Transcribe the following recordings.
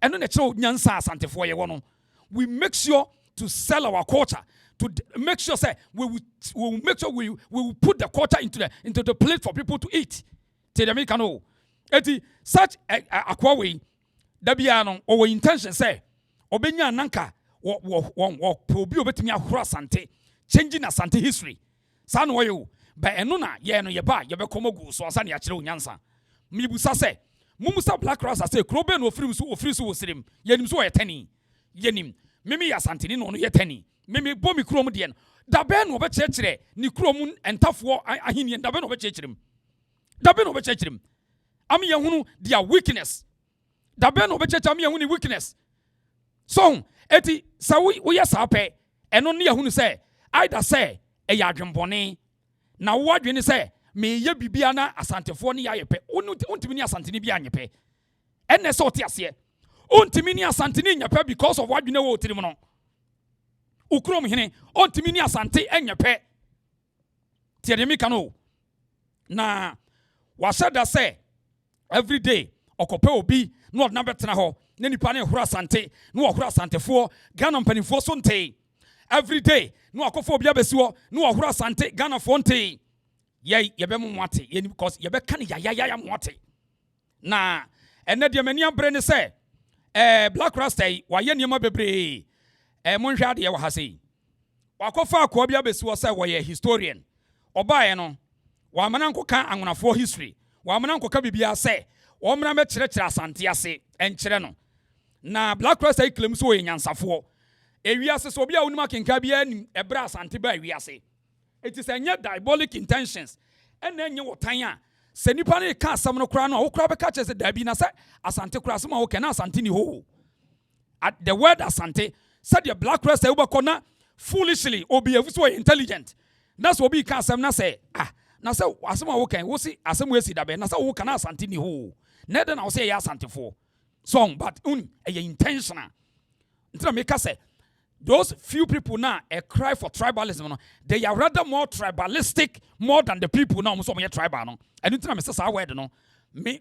And then the show Nyansa Asante for you. We make sure to sell our culture, to make sure say we will make sure we will put the culture into the plate for people to eat. Tell them can know. Eti such a way dabiano or intention say obenya nanka wo obi obetimi ahoro Asante, changing Asante history. San wo ba eno na ye no ye ba ye be komogu so asa na ya kire onyansa. Mibusa say mumusa Black Rasta say krobe no ofiri so wosirim yenim so yetani yenim mimi ya Asante no yetani mimi bomi krom de no da be no be chekire ni krom entafo ahini da be no be chekirim ami yehunu their weakness da be no be chekire ami yehunu weakness so eti sa we yesa pe eno ne yehunu say either say e ya adwembone na wo adwene say me ye bibia na Asantefo ne ya yepe ontimi ni Asante ni bia nyepe enne so te ase ontimi ni Asante ni nyepe because of wadwene wo tirim no ukrom hene ontimi ni Asante enyepe tie me kano na wasada say every day okope obi no na betena ho na nipa ne horo Asante no horo Asantefo Ghana mpanifo so nte every day no akofo obi abesiwo no horo Asante Ghana fo nte ye be mo mwate ye because ye be kan ya mwate na ene de mani abre ne say Black Rasta wa ye niam bebre monhwa de ye wa ha sei wakofa akwa bia besiwo say wo ye historian obae no wa mana nkoka anwonafo history wa mana nkoka bibia say wo mena me kire Asante ase enkire no na Black Rasta claim so ye nyansafo ewiase so bia wonima kenka bia nim ebra Asante ba ewiase. It is a diabolic intentions. And then you will tanya. Senipani can't summon a crown or crab catches a dabina set. Asante Krasma who can Asantini ho. At the word Asante, said your Black Rasta Ubakona foolishly or be so intelligent. That's what we can't say. Nasa Asama who can see Asam see that Nasa who can Asantini ho. Never now say Asante for song, but a intentional. Until make us say. Those few people now a cry for tribalism. They are rather more tribalistic more than the people now. So me tribal no. And you tell me say word no. Me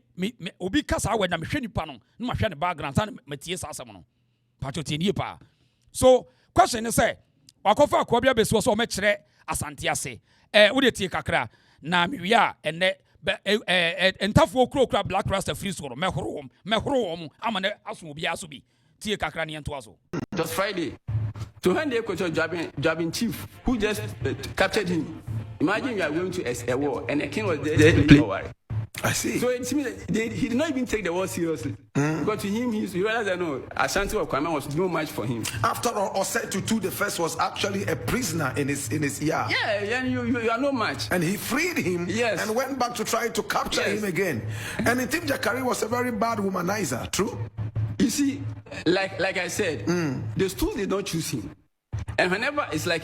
obi kasa word na me hwe nipa no. No ma hwe ne background and me tie sa asem no. Pacho tie nie pa. So question is say wakofa akwabia beso so me kire Asante ase. Wo de tie kakra na me wia ene entafo kro Black Rasta free so me horo wom amane aso obi aso bi tie kakra ne ento aso. Just Friday. So when they question Jabin chief who just captured him, imagine you are going to a war and a king was there to play war. I see. So it seems that he did not even take the war seriously. Because to him, he realized that no, Asante or Kwame was no match for him. After all, Osetutu the first was actually a prisoner in his yard. Yeah, and you are no match. And he freed him and went back to try to capture him again. And Tim Jakari was a very bad womanizer, true? You see, like I said, the stools did not choose him. And whenever it's like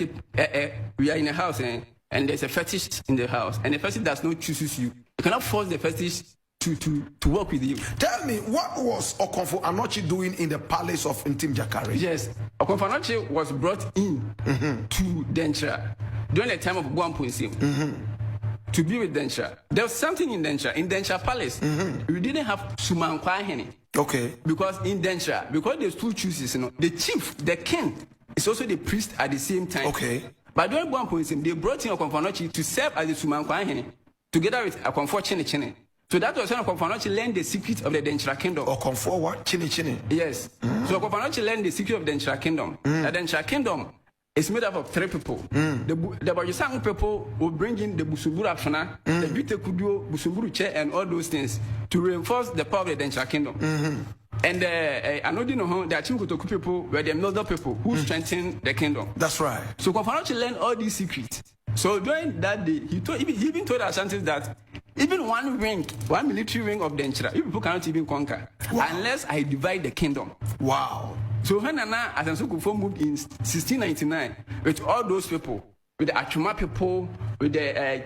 we are in a house and there's a fetish in the house, and the fetish does not choose you, you cannot force the fetish to work with you. Tell me, what was Okonfo Anokye doing in the palace of Tim Jakari? Yes, Okonfo Anokye was brought in to Denchira during the time of Guampunsim. To be with Denchira. There was something in Denchira Palace. We didn't have Sumankwa Hene. Okay. Because in Denchira, because there's two choices, the chief, the king, is also the priest at the same time. Okay. But during one point, they brought in Okonfo Anokye to serve as the Sumankwa Hene, together with Okonfo Chene. So that was when Okonfo Anokye learned the secret of the Denchira kingdom. Okonfo what? Chene. Yes. So Okonfo Anokye learned the secret of the Denchira kingdom. The Denchira kingdom is made up of 3 people. The Bajisang people will bring in the Busumburu Afshana, the Bite Kuduo, Busumburu Che, and all those things to reinforce the power of the Denchira kingdom. And I know the Achimkotoku people were the Milder people who strengthened the kingdom. That's right. So Okonfo Anokye learned all these secrets. So during that day, he even told Asantes that even one military wing of Denchira, you people cannot even conquer unless I divide the kingdom. Wow. So when Nana Asansu Kufo moved in 1699 with all those people, with the Achuma people, with the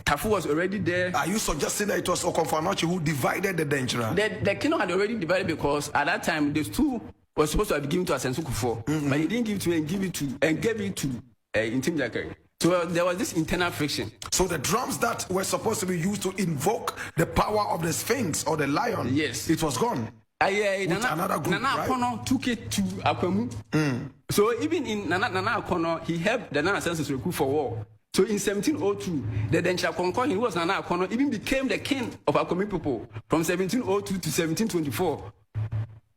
Tafu was already there. Are you suggesting that it was Okonfo Anokye who divided the Denchira? The kingdom had already divided because at that time those two were supposed to have given to Asansu Kufo, but he didn't give to him and gave it to Tim Jakari. So there was this internal friction. So the drums that were supposed to be used to invoke the power of the Sphinx or the lion, yes, it was gone. Nana Akono took it to Akwemu. So even in Nana Akono, he helped the Nana Asantes recruit for war. So in 1702, the Dencha Konkon, he was Nana Akono, even became the king of Akwemi people from 1702 to 1724.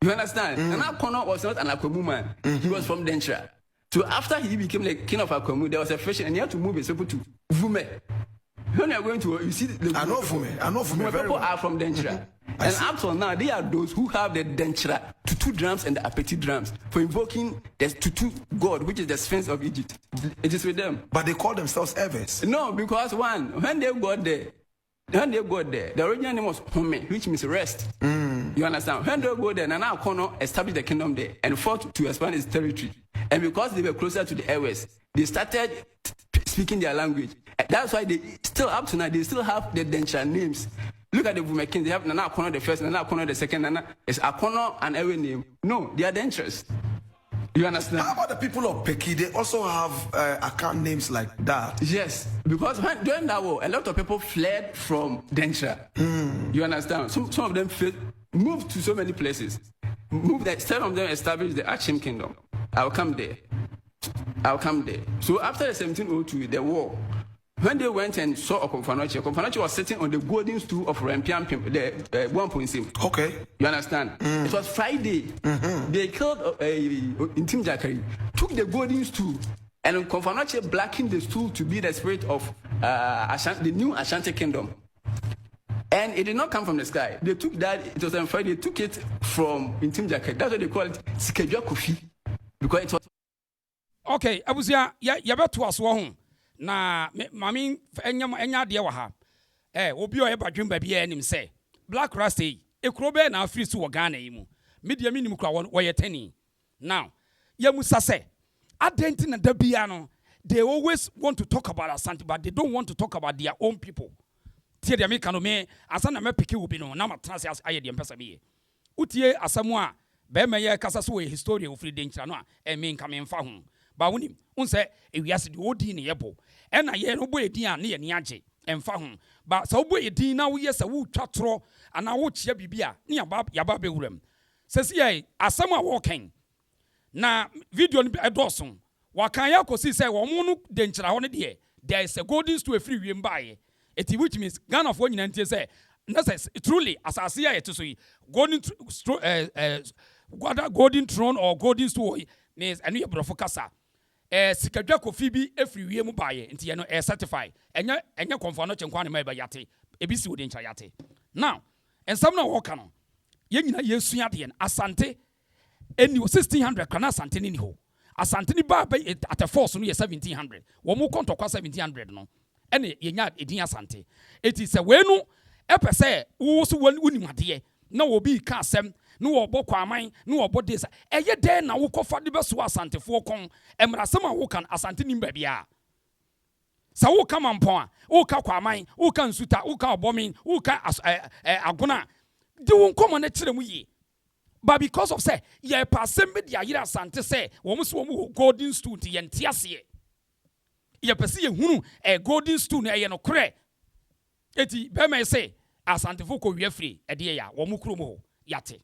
You understand? Nana Akono was not an Akwemu man. He was from Dencha. So after he became the king of Akwemu, there was a fashion, and he had to move his people to Vume. When you are going to, you see, I know Vume. People are from Dencha. And up till now, they are those who have the Denchra, Tutu drums and the Apeti drums for invoking the Tutu god, which is the Sphinx of Egypt. It is with them. But they call themselves Evers. No, because when they got there, the original name was Home, which means rest. You understand? When they go there, Nana Akono established the kingdom there and fought to expand its territory. And because they were closer to the airways, they started speaking their language. That's why they still, up to now, they still have the Dencha names. Look at the Vumekin, they have Nana Akono the first, Nana Akono the second, Nana is Akono and every name. No, they are Denchas. You understand? How about the people of Peki? They also have account names like that. Yes, because during that war, a lot of people fled from Dencha. You understand? Some of them moved to so many places. Some of them established the Achim kingdom. I'll come there. So after the 1702, the war, when they went and saw Okomfanoche was sitting on the golden stool of Rempian, the 1.6. Okay. You understand? It was Friday. They killed Intim Jakari, took the golden stool, and Okomfanoche blackened the stool to be the spirit of the new Ashanti kingdom. And it did not come from the sky. They took that, it was on Friday, they took it from Intim Jakari. That's what they call it, Sikejua Kofi. Because it was. Okay, Abuzia, yabeto aso ho. Na mami enya de wa ha obi o eba dwemba bia anim se Black Rasta ekuro be na afiri su wo Ghana yi mu media minim kura wo ye tani now yamusa se adenti na da bia no they always want to talk about Asante but they don't want to talk about their own people tie de me kanu me asa na me peke obi no na matana se aye de mpesa me utie asamu a be me ye kasa so we history ofiri de nkyira no a me nka me mfa ho ba wonim unse ewiase de odi ne yebo ena ye no bo edin a ne ye ne age emfa ho ba sa obo edin na wo ye sa wo twatro ana wo chia bibia ne yaba be wuram sesi ye asam a wo kan na video no edoson wa kan ya kosi say wo mu no de nkyira ho ne de there is a golden stool free wiem bae eti which means Ghana for nyina ntie say na say truly asase ya yeto so yi golden throne or golden stool means enu ye brofo kasa sikadwa kofi bi efri wie mu baaye nti ye no certify enya konfa no chenkwa ne maiba yate ebisi wodi ncha yate now ensam na wo ka no ye nyina yesu ade Asante eni 1600 kana Asante ni ho Asante ni ba at a force no ye 1700 wo mu konto kwa 1700 no ene ye nya edin Asante eti se we no epese wo so woni ade na wo bi ka asem no obo kwaman no obo desa eye den na wo kofa de beso Asantefo kon emrasem a wo kan Asante nim ba bia sa wo ka mampon a wo ka kwaman wo ka nsuta wo ka obomin wo ka agona de wo nkomo na kire mu yi but because of say ye pasem be dia yira Asante say wo so wo golden stool ti ye ntiase ye pese ye hunu golden stool na ye no kore eti be me say Asantefo ko wiafri ede ya wo mu kuro mu yate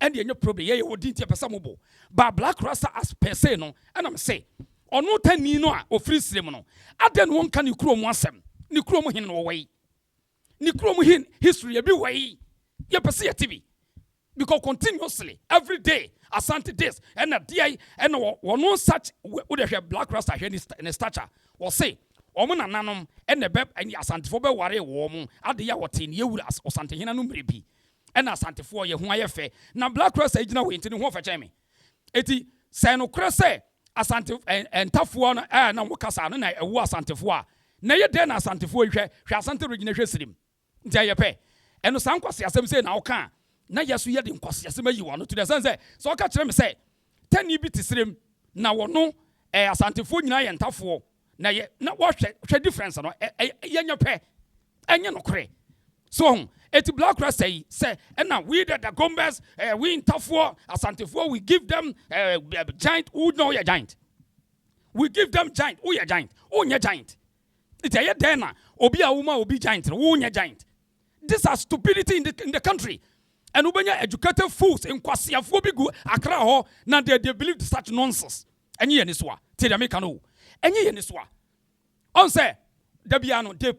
and the problem ye wo dinti pesa mobo ba Black Rasta as per se no and am say ono tani no a ofiri sirem no aden won ka ni kuro mu asem ni kuro mu hin no wai ni kuro mu hin history be wai ye pese ye TV because continuously every day Asante this and a day and no such wo de Black Rasta hwe ni stature wo say omo nananom and the beb and Asantefo be ware wo mu ade ya wote ni ewura Asante hina no mrebi and Asantefo ye ho ayefe na Black Rasta agina we ntini ho fa cheme eti say no kra say Asante entafo no na wo kasa no na ewu Asantefo a na ye den na Asantefo hwe Asante regina hwe sirim nti ayepe eno san kwase asem say na wo kan na yeso ye de nkwase asem ayi wo no to the sense say so ka kire me say tani bi tisirem na wo no Asantefo nyina ye ntafo na ye na wo hwe difference no ye nyepe enye no kre so eti Black Rasta say and now we the Gombes we in Tafo Asantefo we give them giant who know your giant we give them giant who your giant it's a dena obi a woman obi giant who your giant this is stupidity in the country and ubenya educated fools in kwasiafo bi gu Accra ho na they believe such nonsense. Enye ye niswa. Te de make no. Enye ye niswa. On say de bia no they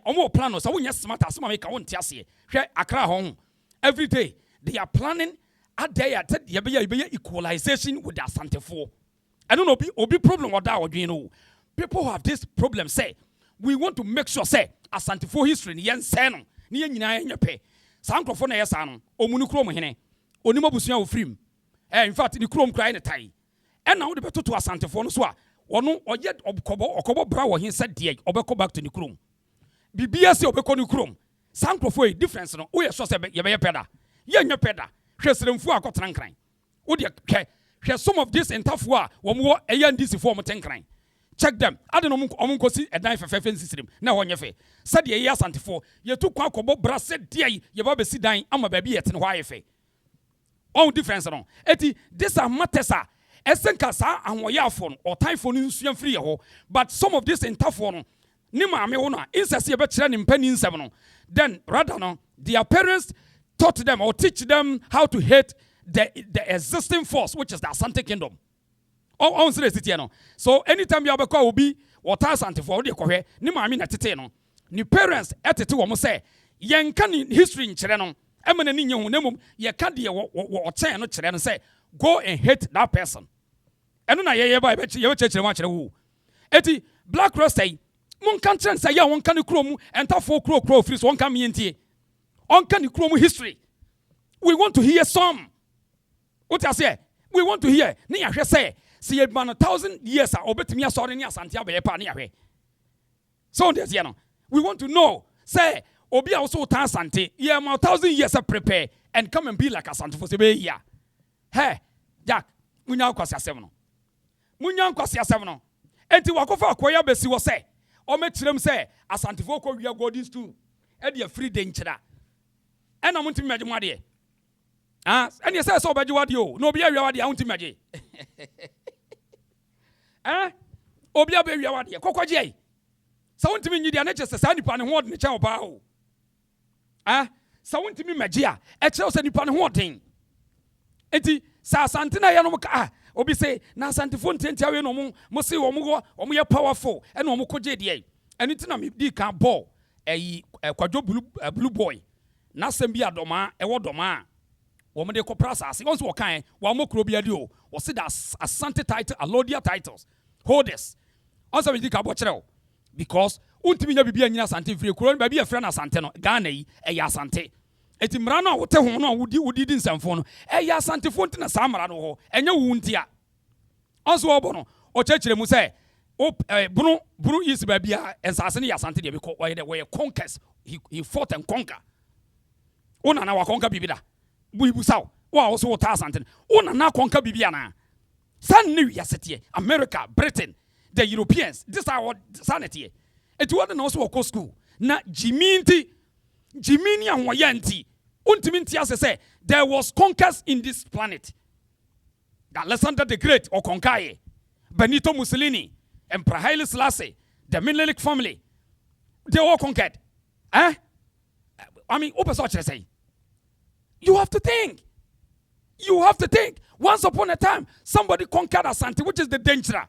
omo plan no so wonya smart as ma make won ti ase. Hwe Accra ho every day they are planning at there at ye be equalization with the Asantefo. I don't know obi problem or that odwin no. People who have this problem say we want to make sure say Asantefo history ni yen say no ni yen nyina yen pe. Sankrofo na yesa no omunu krom hene onimo busua wo frim in fact the krom cry ne tai and now the beto to Asantefo no so a ono oye okobo bra wo hin said de obeko back to the krom bibia se obeko ni krom sankrofo e difference no wo ye so se ye be peda ye nya peda hweseremfu akotran kran wo de hwe some of this entafo a wo mo eya ndisi fo mo tenkran check them. I don't know omunkosi a knife fefen system. Na wonye fe. Said ye Asantefo, ye tu kwa kobo bra said dey ye ba be si dan ama ba bi yet no why fe. On difference no. Eti this are matters a esenka sa anwoye afo no or time for nsuan free ho. But some of this entafo no ni maame wo no insese ye be kire ni mpani nsem no. Then rather no their parents taught them or teach them how to hate the existing force which is the Asante kingdom. On say city no. So anytime you abekwa obi water Asantefo de kohwe ni maami na tete no. Ni parents etete wo mo say yen ka ni history nkyere no. Emana ni nyehu na mum ye ka de wo chen no kyere no say go and hate that person. Eno na ye ba ye kyere ma kyere wo. Eti Black Rasta mun kan kyere say ya won ka ni krom entafo kro free so won ka me ntie. On ka ni krom history. We want to hear some. What I say? We want to hear ni ahwe say see a man 1,000 years or bet me sorry near Santiago Pania. So there's we want to know, say, Obi also Asante, yeah, 1,000 years of prepare and come and be like Asante for yeah. Hey, Jack, Munyan Kwasia 7. Munyan Kwasia 7. And to walk over Koya Bessi was say, or met them say, Asantefo we are going to and you're free danger. And I want to imagine what dear. Ah, and you say so bad you are you. No be a reality, I want to imagine. Obia be wi awade kokwaje sa wontimi nyidi anache se sa nipa ne ho odne cha oba o sa wontimi magye a e kire se nipa ne ho oden enti sa Asante na ye no ka obi se na Asantefo ntentia we no mo se wo mo ye powerful e no mo koje de eni ti na me di kan ball kwadwo blue boy na sem bi adoma e wodoma wo mo de kopra asase won so wo kan wo mo kro bia di o wo se da Asante title alodia titles holders also we di ka bo kire because untimi nya bibia nyina Asante free kro ba bia frɛ na Asante no Ghana yi e ya Asante eti mra no wote ho no wodi di nsamfo no e ya Asante fo ntina sa mra no ho enye wu ntia also obo no o chekire mu se bunu is ba bia ensase ne ya Asante de because we conquest he fought and conquer ona na wa conquer bibida buibu saw wa also water Asante ona na conquer bibia na san new yasete America Britain the Europeans this are what sanity it was no so go school na jimini anwayanti untimi ntia say there was conquest in this planet that Alexander the Great or Conquer Benito Mussolini Emperor Haile Selassie the Menelik family they all conquered I mean open such say you have to think once upon a time somebody conquered Asante which is the Denchira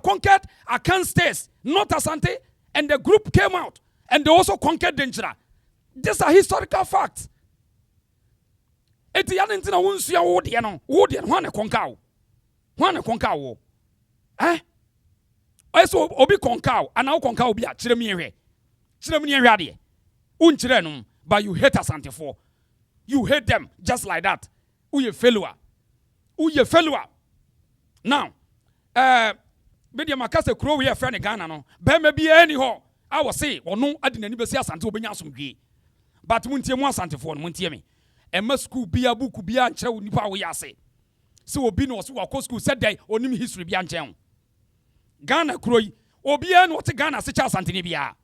conquered Asantes, not Asante, and the group came out and they also conquered Denchira. These are historical facts. Eti yana ntina wonsia wo de no hwane konka wo eso obi konka ana wo konka obi a kire mi ehwe de unchire no but you hate Asantefo you hate them just like that uye failure now media makase kuro we friend Ghana no be ma bi ani ho I was say ono adinani besi Asante obenya asomdwe but muntie mu Asantefo no muntie me emma school bia book bia nkyere wo nipa wo yase se obi no so wa school said dey onim history bia nkyɛn Ghana kuro yi obi an wo te Ghana se cha Asante ni bia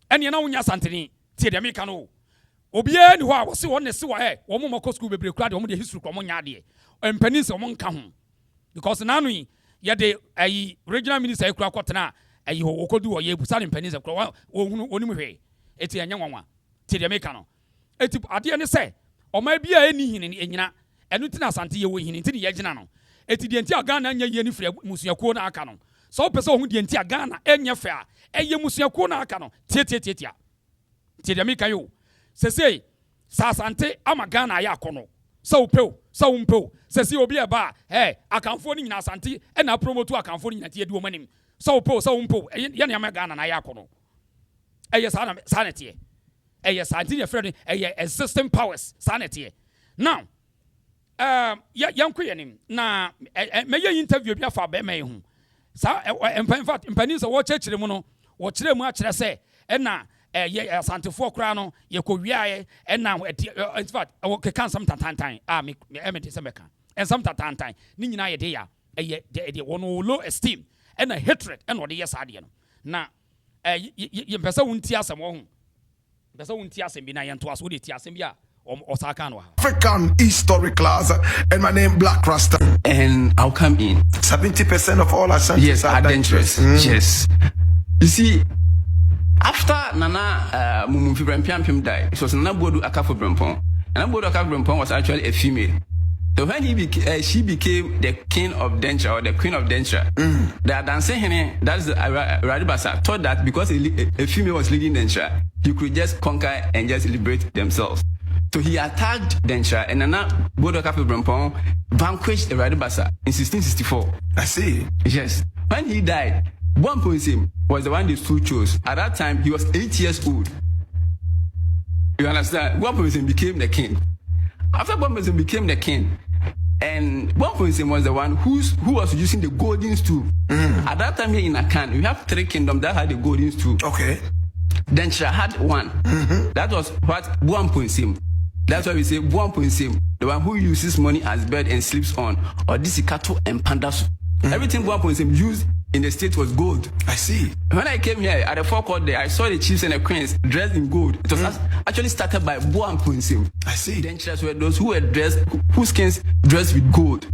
ene na wonya Asante ni tie de me ka no obi ani ho a wo se wo ne se wa wo mo mako school bebre kura de wo mo de history ko mo nya de empani se wo mo nka ho because nanu yi ye de regional minister ekura kwotena okodu wo ye busa empani se kura wo onimu hwe eti anya nwanwa tie de me ka no eti ade ne say ɔma bia eni hini enyina enu tina Asante ye wo hini nti ne yegyina no eti de nti Ghana anya ye ni firi musuakuo na aka no so pese ohun de nti Ghana enye fe a eye musuakuo na aka no tie de me kayo sese sa Asante ama Ghana ya akono so upeo so umpeo sese obi e ba akamfo ni nyina Asante e na promote akamfo ni nyina tie de omanim so upeo so umpeo ye na ama Ghana na ya akono eye sanete eye Asante ye friend eye existing powers sanete now yanko yenim na me ye interview bi afa be me hu sa in fact mpani so wo chechire mu no wo chire mu a chire se na Asantefo kra no ye ko wiaye na in fact wo kekan sam tatantan me de se meka en sam tatantan ni nyina ye de ya de wono low esteem na hatred na de yes ade no na ye pesa wunti asem wo hu pesa wunti asem bi na ye nto aso de ti asem bi a African history class, and my name Black Rasta. And I'll come in. 70% of all Asantes are dangerous. Yes. You see, after Nana Frimpong died, it was Nana Bodu Akafo Frimpong. And Bodu Akafo Frimpong was actually a female. So when she became the king of Denture or the queen of Denture, the dancing that's Radibasa thought that because a female was leading Denture, he could just conquer and just liberate themselves. So he attacked Denture and Nana Bodu Akafo Frimpong vanquished Radibasa in 1664. I see. Yes. When he died, Bwamponsim was the one the two chose. At that time, he was 8 years old. You understand? Bwamponsim became the king. After Bwamponsim became the king, and Bwamponsim was the one who was using the golden stool. At that time here in Akan, we have 3 kingdoms that had the golden stool. Okay. Denture had one. That was what Bwamponsim. That's why we say Bwamponsim, the one who uses money as bed and sleeps on, or disikato and pandas. Everything Bwamponsim used in the state was gold. I see. When I came here at the forecourt there, I saw the chiefs and the queens dressed in gold. It was actually started by Bwamponsim. I see. Dentures were those who were dressed, whose skins dressed with gold.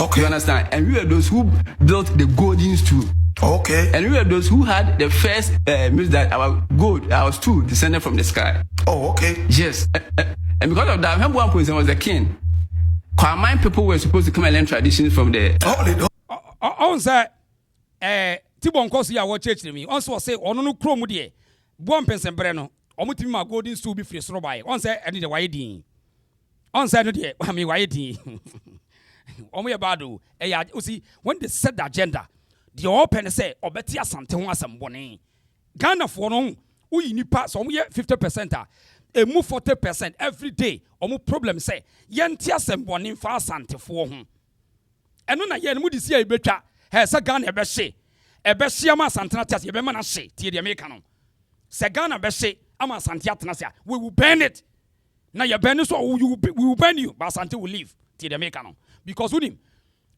Okay. You understand? And we were those who built the golden stool. Okay. And we were those who had the first means that our stool descended from the sky. Oh, okay. Yes. And because of that, when Bwamponsim was the king, Kwamine people were supposed to come and learn traditions from the. On say, Tibon Kosi ya watch church me. On so say, on no chrome de. Bwamponsim breno. Omutimi ma golden stool be free so by. On say, any the wide. On say no de. I mean wide. Omo yabado. You see, when they set the agenda, the open say, obeti Asante ho asem bone. Ghana for no, we nipa so omo ye 50%. A move 40% every day. Omo problem say, yenti asem bone fa Asante fo ho. Eno na ye no mu disi e betwa. He se Ghana ebe hye ama Asante na tiase ebe ma na hye tie de America no. Se Ghana be hye ama Asante atena se, we will burn it. Na ye burn so we will burn you, but Asante will leave tie de America no. Because unim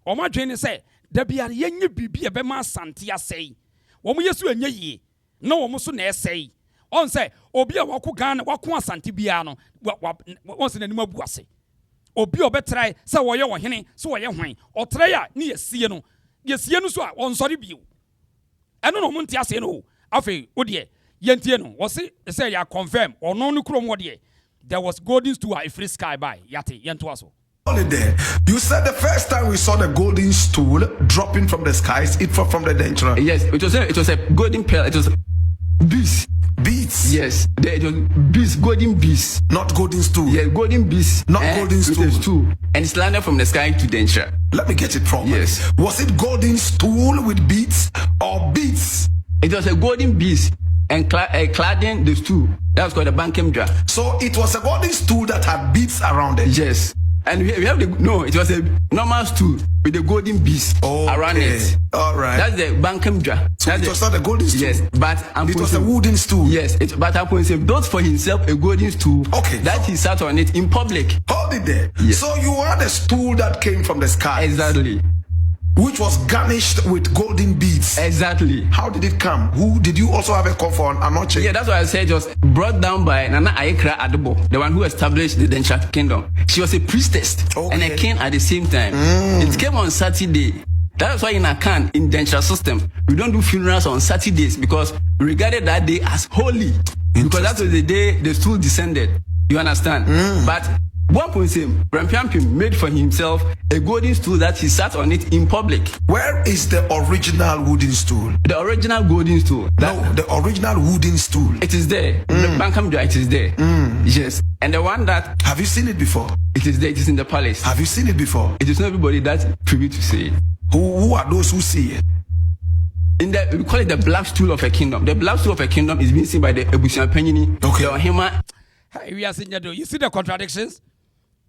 omo adwene say da bia ye nye bibi ebe ma Asante asei. Wo mo yesu enye yi. Na wo mo so na esei. On say obi a wako Ghana wako Asante bia no won se nanim abu ase. Obi obetrai say wo ye wo hene so wo ye hwan. Otrai a ne yesie no. Yesie no so a won sori bio. Eno no mo ntia ase no. Afi odie yentie no. Wo say ya confirm ono no krom wo de. There was golden stool a free sky by yate yento aso. There. You said the first time we saw the golden stool dropping from the skies, it fell from the Denture. Yes, it was a golden pearl. It was bees. Beats? Yes, it was bees, golden bees. Not golden stool. Yeah, golden bees. Not golden stool. And it's landed from the sky to Denture. Let me get it properly. Yes. Was it golden stool with beads or beads? It was a golden bees and cladding the stool. That was called a bankem jar. So it was a golden stool that had beads around it. Yes. And we have it was a normal stool with the golden bees around it. All right. That's the bankem jar. So it was not a golden stool. Yes, but it was a wooden stool. Yes, but Asanteman built for himself a golden stool. Okay. That he sat on it in public. Hold it there. Yes. So you had a stool that came from the sky. Exactly. Which was garnished with golden beads. Exactly. How did it come? Who did you also have a call for Anokye? Yeah, that's why I said it was brought down by Nana Ayekra Adobo, the one who established the Denture kingdom. She was a priestess and a king at the same time. It came on Saturday. That's why in Akan, in Denture system, we don't do funerals on Saturdays because we regarded that day as holy. Because that was the day the stool descended. You understand? But one point him, Frimpong made for himself a golden stool that he sat on it in public. Where is the original wooden stool? The original golden stool. No, the original wooden stool. It is there. The Bankham Joy, it is there. Yes. And the one that... Have you seen it before? It is there. It is in the palace. Have you seen it before? It is not everybody that's privy to see it. Who are those who see it? We call it the black stool of a kingdom. The black stool of a kingdom is being seen by the Ebusian Penini. Okay. The Ohima. We are seeing you see the contradictions.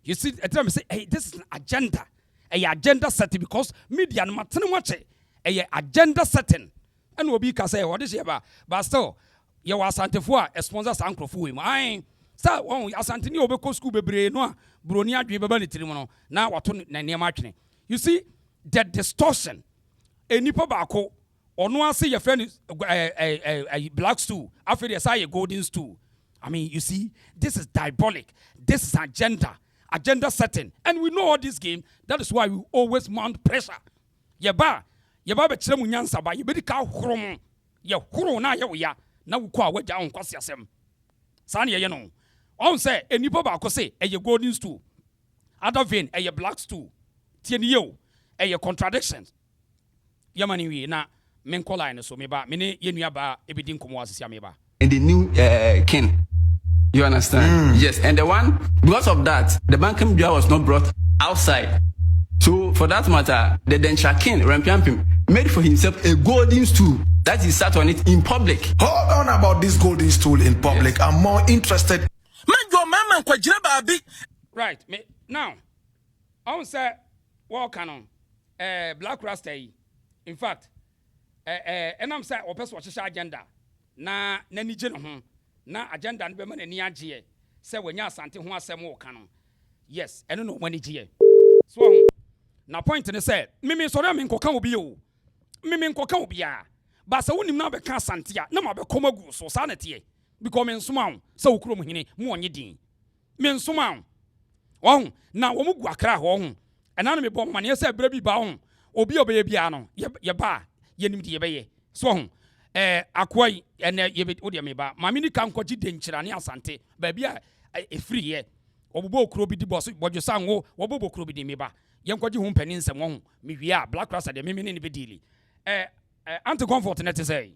You see, at times say, hey, this is an agenda, a agenda setting because media no matter what, a agenda setting, and will be say what is about, but still, you are Asante for a sponsor uncle for him. I start one Asante ni obeko school bebre no bronia dwe beba litimono na wato na near marching. You see, the distortion, a nipa bako, or no one say your friend is a black stool, after they say a golden stool. I mean, you see, this is diabolic. This is agenda setting. And we know all this game. That is why we always mount pressure. Yeba be chiremu nyansa ba yebedi ka horo ye horo na ye ya na wo kwa waja on kwase asem. Sa na ye no. On say enipa ba ko say e golden stool. Other vein e black stool. Tie ni ye e contradictions. Yamani wi na men kola ne so me ba me ne ye nua ba ebedi nkomo asese me ba. And the new king. You understand? Yes. And the one, because of that, the Bankham Joy was not brought outside. So for that matter, the Densha king, Frimpong, made for himself a golden stool that he sat on it in public. Hold on about this golden stool in public. Yes. I'm more interested. Right. Now, I want to say, what canon? Black Rasta. In fact, and I'm saying, Opus watch agenda. Na nani jeno na agenda no be ma nani agye se wanya asante ho asem wo ka no yes eno no wani gye so na point ne say mimi sori me nkoka obi o mimi nkoka obi a ba se wonim na be ka asante a na ma be koma gu so sa na tie because me nsoma ho se wokuro mu hene mu onye din me nsoma ho na wo mu gu akra ho ho ena no me bo mane se bra bi ba ho obi obeye bia no ye ba ye nim die be ye so ho akwai ene yebe odi me ba mami ni kan kwaji denchira ne asante ba bia e free ye obobo okro bi di boss bodwo sanwo obobo okro bi di me ba ye kwaji hu mpani nsem ho me wia black rasta de me ne be dili anti comfort net say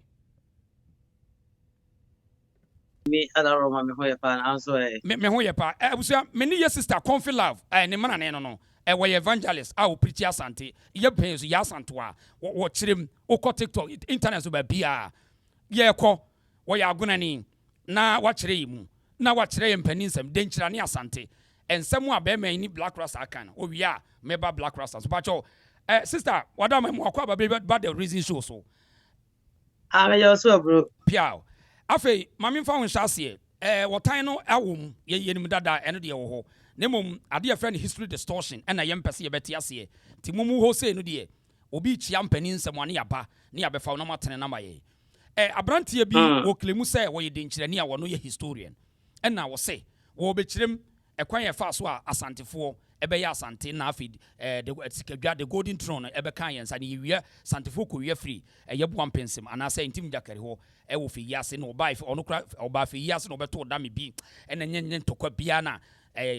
me adaro ma me ho ye pa na so me ho ye pa abusia me ni ye sister comfy love ne mana ne no we evangelist a preach asante ye pen so ya asanto a wo kirem wo TikTok internet so ba bia ye ko wo ya agonani na wa kire yimu na wa kire ye mpani nsem denkyira ne asante ensem a be man ni black rasta kan o wia meba black rasta so pacho sister wada me mo akwa ba the reason show so me yo so bro piao afi mami fa won hyase wotan no awom ye nim dada eno de wo ho nemom ade a friend history distortion and I pese ye beti ase ti mumu ho say no de obi chia mpani nsem ane aba ne abefa no matene na maye abrantie bi wo klemu say wo ye denkyirani a wo no ye historian and na wo say wo be kirem ekwan ye fa so a asantefo ebe ya asante na afi the golden throne ebe kan ye nsa ne ye asantefo ko ye free ye bo ampensem ana say intim jakare ho e wo fi yase no ba ono kra oba fi yase no beto da me bi ene nyen tokwa bia na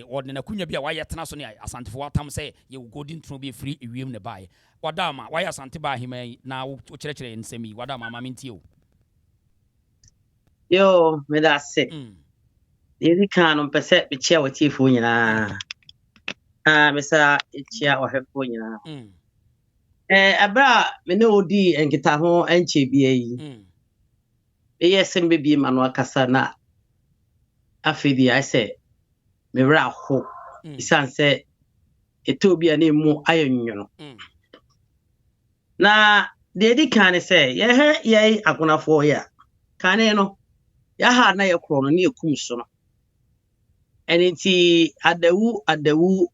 ordinary kunya bia why tena so ne asantefo atam say ye golden throne be free ewiem ne bae wadama why asante ba hima na wo kyerɛkyerɛ nsɛm yi wadama mama ntie o yo me da se yedi kan on pese be chia watifo nyina me sa chia ohefo nyina abra me ne odi enkita ho enche bia yi yesem be bi manu akasa na afidi I say me ra ho isan se etobia na emu ayonwono na de di kan se ye akonafo ya kan no ya ha na ye kro no ne ekum so no eniti adawu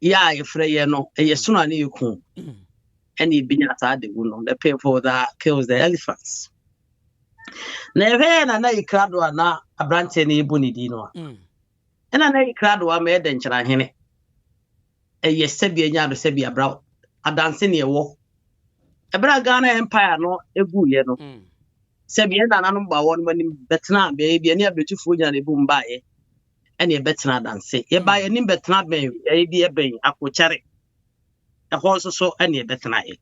ya yefre ye no ye so na ne ekum eni binya ta adawu no the people that kills the elephants na na ikrado na abrante ne ebu ni di no ena na ikrado ma e denkyira hene ye sebia nya do sebia bra adanse ne ewo ebra Ghana empire no egu ye no sebia na nanom ba won manim betna be bia ne abetufu nya ne bu mbae and ye better than say, ye buy a nimber trap bay, a be a bay, a coachary. A horse so any better night.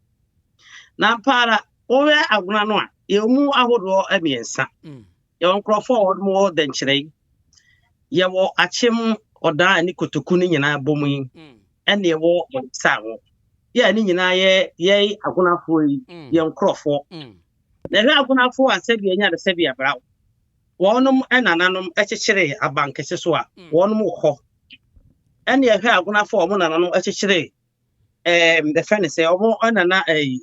Now, para, over a granua, you move a wood war a miensa. You won't cross forward more than Chere. Ye walk a chim or die to Kuning and I booming, and ye walk on sound. Ye, Nina, ye, a gonna fool young Crawford. Never a gonna fool and said ye the Sabia brow. One and anonymous at a Chere, a bank as a one more ho. And ye have gonna form one anonymous at a Chere. The friend say, oh, and a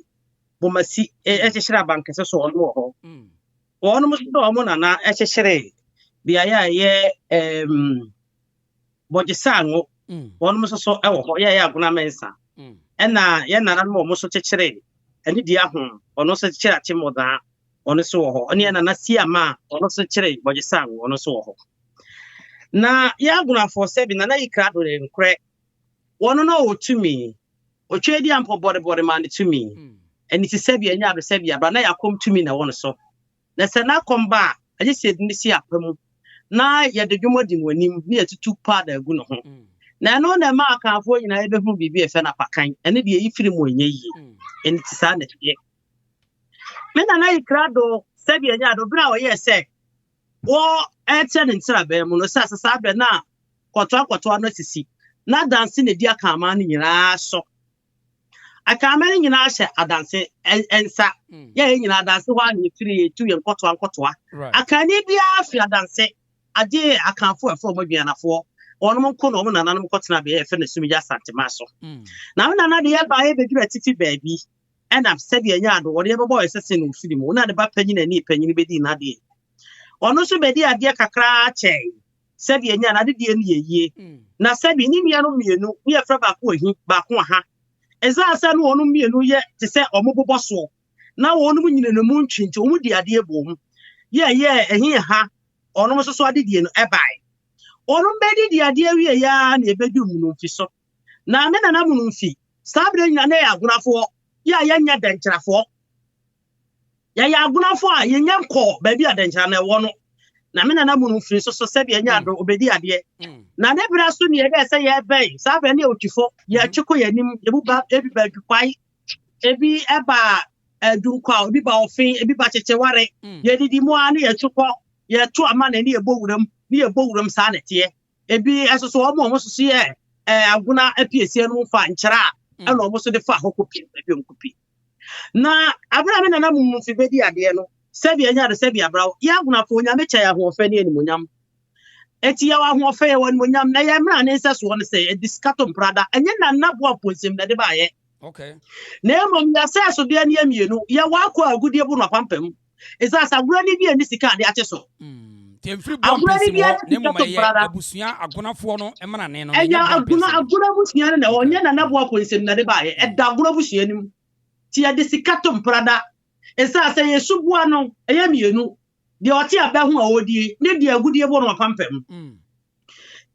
Bumasi, a Chere bank as a so on more. One must do a monana at a Chere. The aya, Bojisango, one must so, oh, yeah, gonna mensa. And yana more most chere, and the diahum, or no such chere timoda, on a soho, and yana nasia ma, or no such chere, Bojisango, on a soho. Na yaguna for 7 and I crowd and crack. One no to me, or trade yam for body man to me, and it is Sabia and Sabia, but now come to me. I want so. Let's not come back. I just said, Nissia, now yet the Jumodin when him near to 2 part of Guno. Now, no, the mark of what you ever will be a fan of a kind, and it be if you were ye, and it's Sunday. Men and I crowd, Sabia Yado Brow, yes, say, or answer in Sabe, Monosasa Sabe now, Quatuano to see, not dancing the dear Carman in your ass. So I can't manage in our a dancing and sat, yea, in our dance 1, 3, 2, and Cotua. I can't be after a dance. I dare I can't for a form of Vienna for. One more corner and I'm cotton be a finish me just Asanteman. Now, another year by a baby, baby, and I've said a yard or whatever boy is a sin film, not about penny and any penny be in a day. Or no so be dear cacra chain. Said ye, I did ye. Now, said me, no, we are from back one ha. As I said, one me no yet to say or mobile boss. Now, one woman in the moon chin to the idea boom. Yeah, and here ha, or almost so I did ye a buy. Onu bedi di ade wi ya na ebedu munumfi so na me na munumfi sabre nya na ya agunafo ya nya denkyerafo ya agunafo a ye nya nko ba bi adenkyera na ewo no na me na munumfi so sabe nya ado obedi ade na ne bra so ne ye ga se ye bai sabre ne otifo ya chiko yanim ebu ba ebi ba kwai ebi eba edunkwa obi ba ofin ebi ba checheware ye didi mu anu ye chiko ye to amana ne ye bowuram ni ebowuram sa netie ebi asoso omo so ye aguna apiesi anu fa nkyera ana omo so de fa hokopi ebi onkopi na abra me na mumfi bedi ade no sebi anya de sebi abrawo ya aguna fo nya mecha ya ho fa ni animonyam eti ya wa ho fa ya animonyam na ya mra ne nsa so no se diskatom prada enye na nabo aponsim na de ba ye okay na emom ya se so de ani amienu ya wa akọ agudie bu no pampam esa asagura ni bi ani sika de ache so Free bumpers, Abusia, Agunafo, no, Emana, no, Aguna Busian, and Onya and Nabuapo in the Bay, at Daguna Busianum. Tia de Sicatum Prada, as I say, a subuano, I am you, the Otia Bahu Odi, maybe a good year one of Pampem.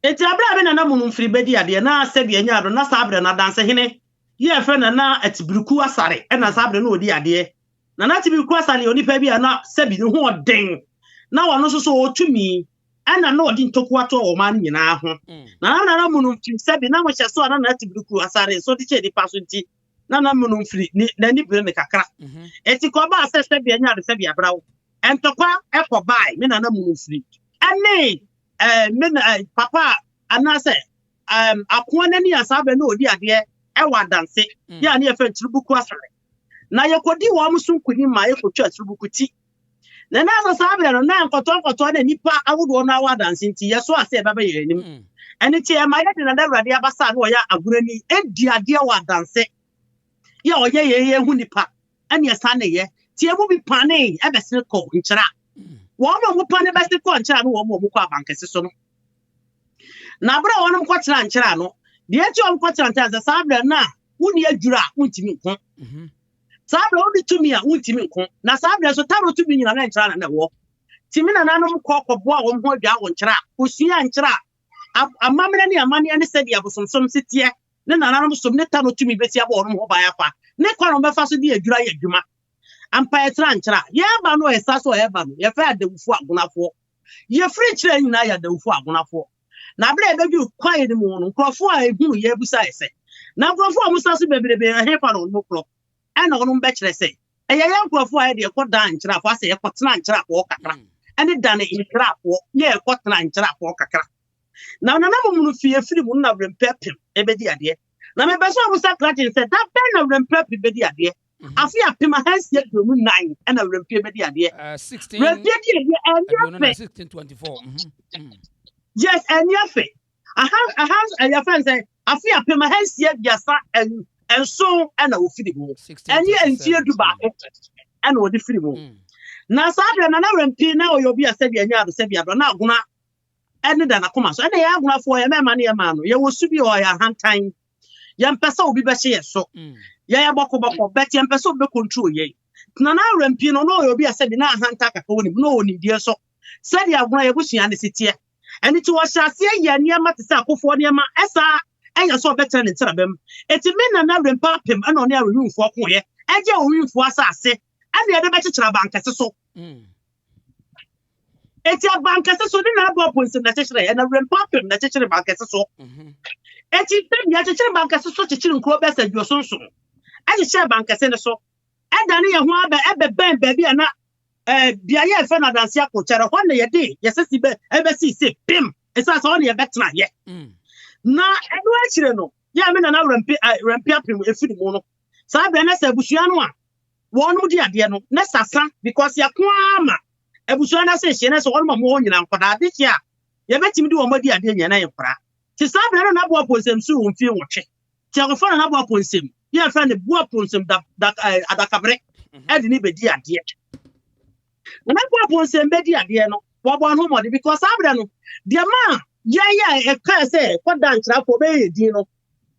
It's a brave and a moon free bedi at the Ana Sebiana, and Nasabra, and Dancer Hine. Ye friend and now at Brucua Sari, and Nasabra no dear. Nanati Buquasani only baby and not Sebi, who are dang. Now I know so to me, and I know I didn't talk what all man in our home. Now I'm going to say, now I saw another blue asari, so the shady passionity. Now I'm going to then you bring a crack. Eticoba says, Sabia, Sabia brow, and Topa, Echo by, men and a moon sleep. And nay, men, papa, and I say, a quantity as I know, dear, I want dance. Yeah, near French Bukwasari. Now you could do one soon could in my church Bukuti. Na na sabe no na nkoto na nipa awodo na wa dancing ti yeso ase baba ye nim ene ti e ma ye na dawrade abasa na oya agurani edi ade wa dance ye oye ye hu nipa ene esa na ye ti e mu bi pane e be se ko nkyera wo mo pane be se ko nkyera no wo mo ko abankese so no na bra wonum ko tira nkyera no de eti om ko tira nkyera sabe na wuni adwura untimi nko Sabra only to me, ultimate. Now, Sabra so taro to me in an entrance and the war. Timina nanum cock of war on board down tra, Usia and tra. A mamma and a money and said, I was some city. Then another some netano to me, Bessia or by a fa. Nequan on my facility a dry juma. And Pietrantra, yeah, but no, a sasso ever. You've had the Ufua Gunafo. You're free train, I had the Ufua Gunafo. na bra be du kwan ni mu no krofo a ehu ye busa ese na krofo a musa so bebrebe hefa no no kro e na ono be kire se e ye krofo a de ko dan nkira afo ase ye ko tena nkira afo kakra ene dan nkira afo ye ko tena nkira afo kakra na mu no fie firi mu na brempepem e be di ade na me be so musa kratin se da be na brempepem be di ade afi apema hansie do mu 9 e na brempepem be di ade 16 1624 yes and yafe I have your friend say afi apema hansie biasa and so and na ofiri mu and ye entie du ba and wo di firi mu na sa bia na rempi na oyobi asabi anya ado sabi ado na aguna ene da na koma so ene ya aguna fo ya mema na ya ma no ye wo su bi o ya hantan ya mpesa obi be hye so ya boko bet ya mpesa obi control ye na rempi no oyobi asabi na hanta kaka woni no woni die so sabi aguna ye busua ne sitie ene ti wo hyase ya niam te sa akofo niam esa enya so better ne ntrabem eti me na rempa pem ana oni awunfo ko ye eje owunfo asase ane ye de be kyekyera bankase so eti bankase so na abo ponse na kyekyera ye na rempa pem na kyekyera bankase so eti pem ya kyekyera bankase so kyekyera nkro be sa duosonso aje kyekyera bankase ne so edane ye ho ebe ben ba bia na bia ye fe na danse akokyera ho na ye de ye sesi be ebe si pem esa so na ye betena ye na enu akire no ya me na rempi apem efiri mu no sa be na sa busua no a wonu di ade no na sasa because ya ko ama ebusua na se hye na so wonu mo nyina nkwada de kia ye betimi di wo mo di ade nya na yekora ti sa be na bo aponsem su wo mfie wotwe ti agofo na bo aponsem ya fa ne bo aponsem da adakabre ade ni be di ade na bo aponsem be di ade no wo bo no mo de because abra no de ma e ka se ko dan kra fo be di no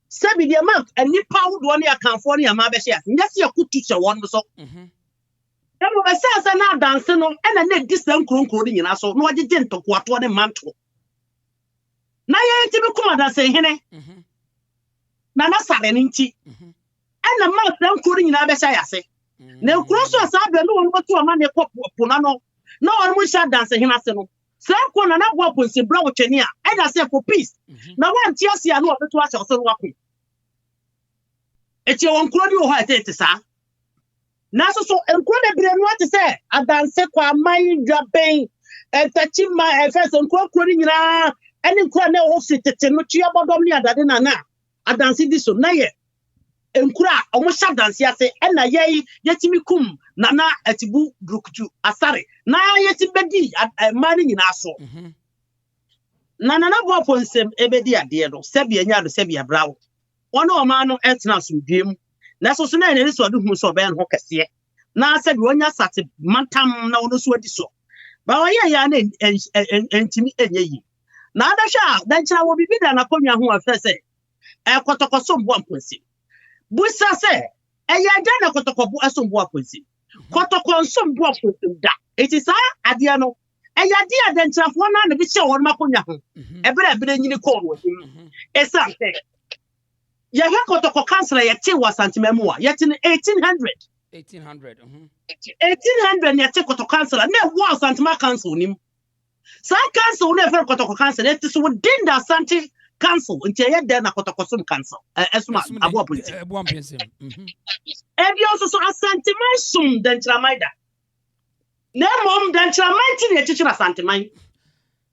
sebi de ma anipa wodo ne akanfo ne ama be hye ase nyase yakutu che won so emo be se na dance no e na disem kronkro ni nyina so no wagege ntoko ato ne manto na ye nti bi kuma dance hene na sare ni nti e na ma sam kro nyina be hye ase na kro so asa be no won boto ama ne kopo na no na won mo sha dance hene ase no sa ko na bo aponse bra wo twani a e da se for peace na wan ti ase a no obeto a se so wako eti won kro di wo ha tete sa na so enkro de bre no ate se adanse kwa mai dwaben entachi ma efes enkro ni nyina eni nkro na wo fi tete no twa bodom ni adade na adanse di so na ye enkro a omo sha danse ase ena ye yetimi kum na atibu brukutu asare na yetibedi mani nyina so na bo aponsem ebedi ade no sebi anya do sebi abrawo ono o ma no etna so dwem na so na ene so adu hu so be no kese na sebi onya sate mantam na ono so adi so ba oya ya na entimi enye yi na adahwa da nkyira wo bibi da na konwa ho afese ekotokoso mbo aponsem busa se eya da na kotokobu aso mbo aponsem kotokonso mbo aponsem da eti sa ade no eya dia da nkyirafo na na bi che won makonwa ho ebere nyini call wo esa ya he kotoko councilor ya te wa Asanteman mu a ya te 1800 ya te kotoko councilor na wa Asanteman council nim sa council na fe kotoko council it is within the Asante council until ya there na kotoko sum council esuma abo policy ebi also so Asanteman sum den tramaida na mom den tramaiti na chichira Asanteman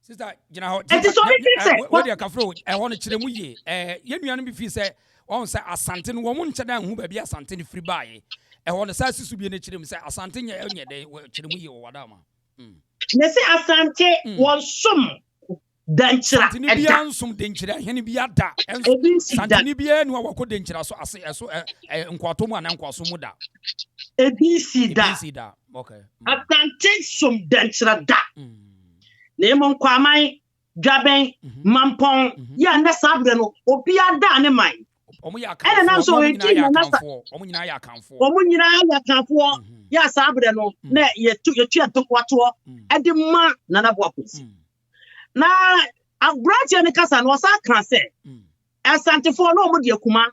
sister jina ho it is only thing what you kafro I want to chire mu ye ye nuanu bi fi se on say Asante no wo mu ncheda hu ba bi Asante ni free buy want to say sisu bi na chire mu say Asante nya enye de chire mu ye wo wada ma ne say Asante won sum danchira Asante ni bi ansum danchira hene bi ada Asante ni bi enu wa ko danchira so ase eso nkwato mu ana nkwaso mu da ebisi da okay Asante sum danchira da ne mo kwamai dwaben mampon ya na sabre no obi ada ne man omo ya kan na so eti na omo nyina ya kanfo ya sabre no na yetu atokwato ede ma na na bo akosi na abrati ne kasa no sa kan se Asante fo no omo de akuma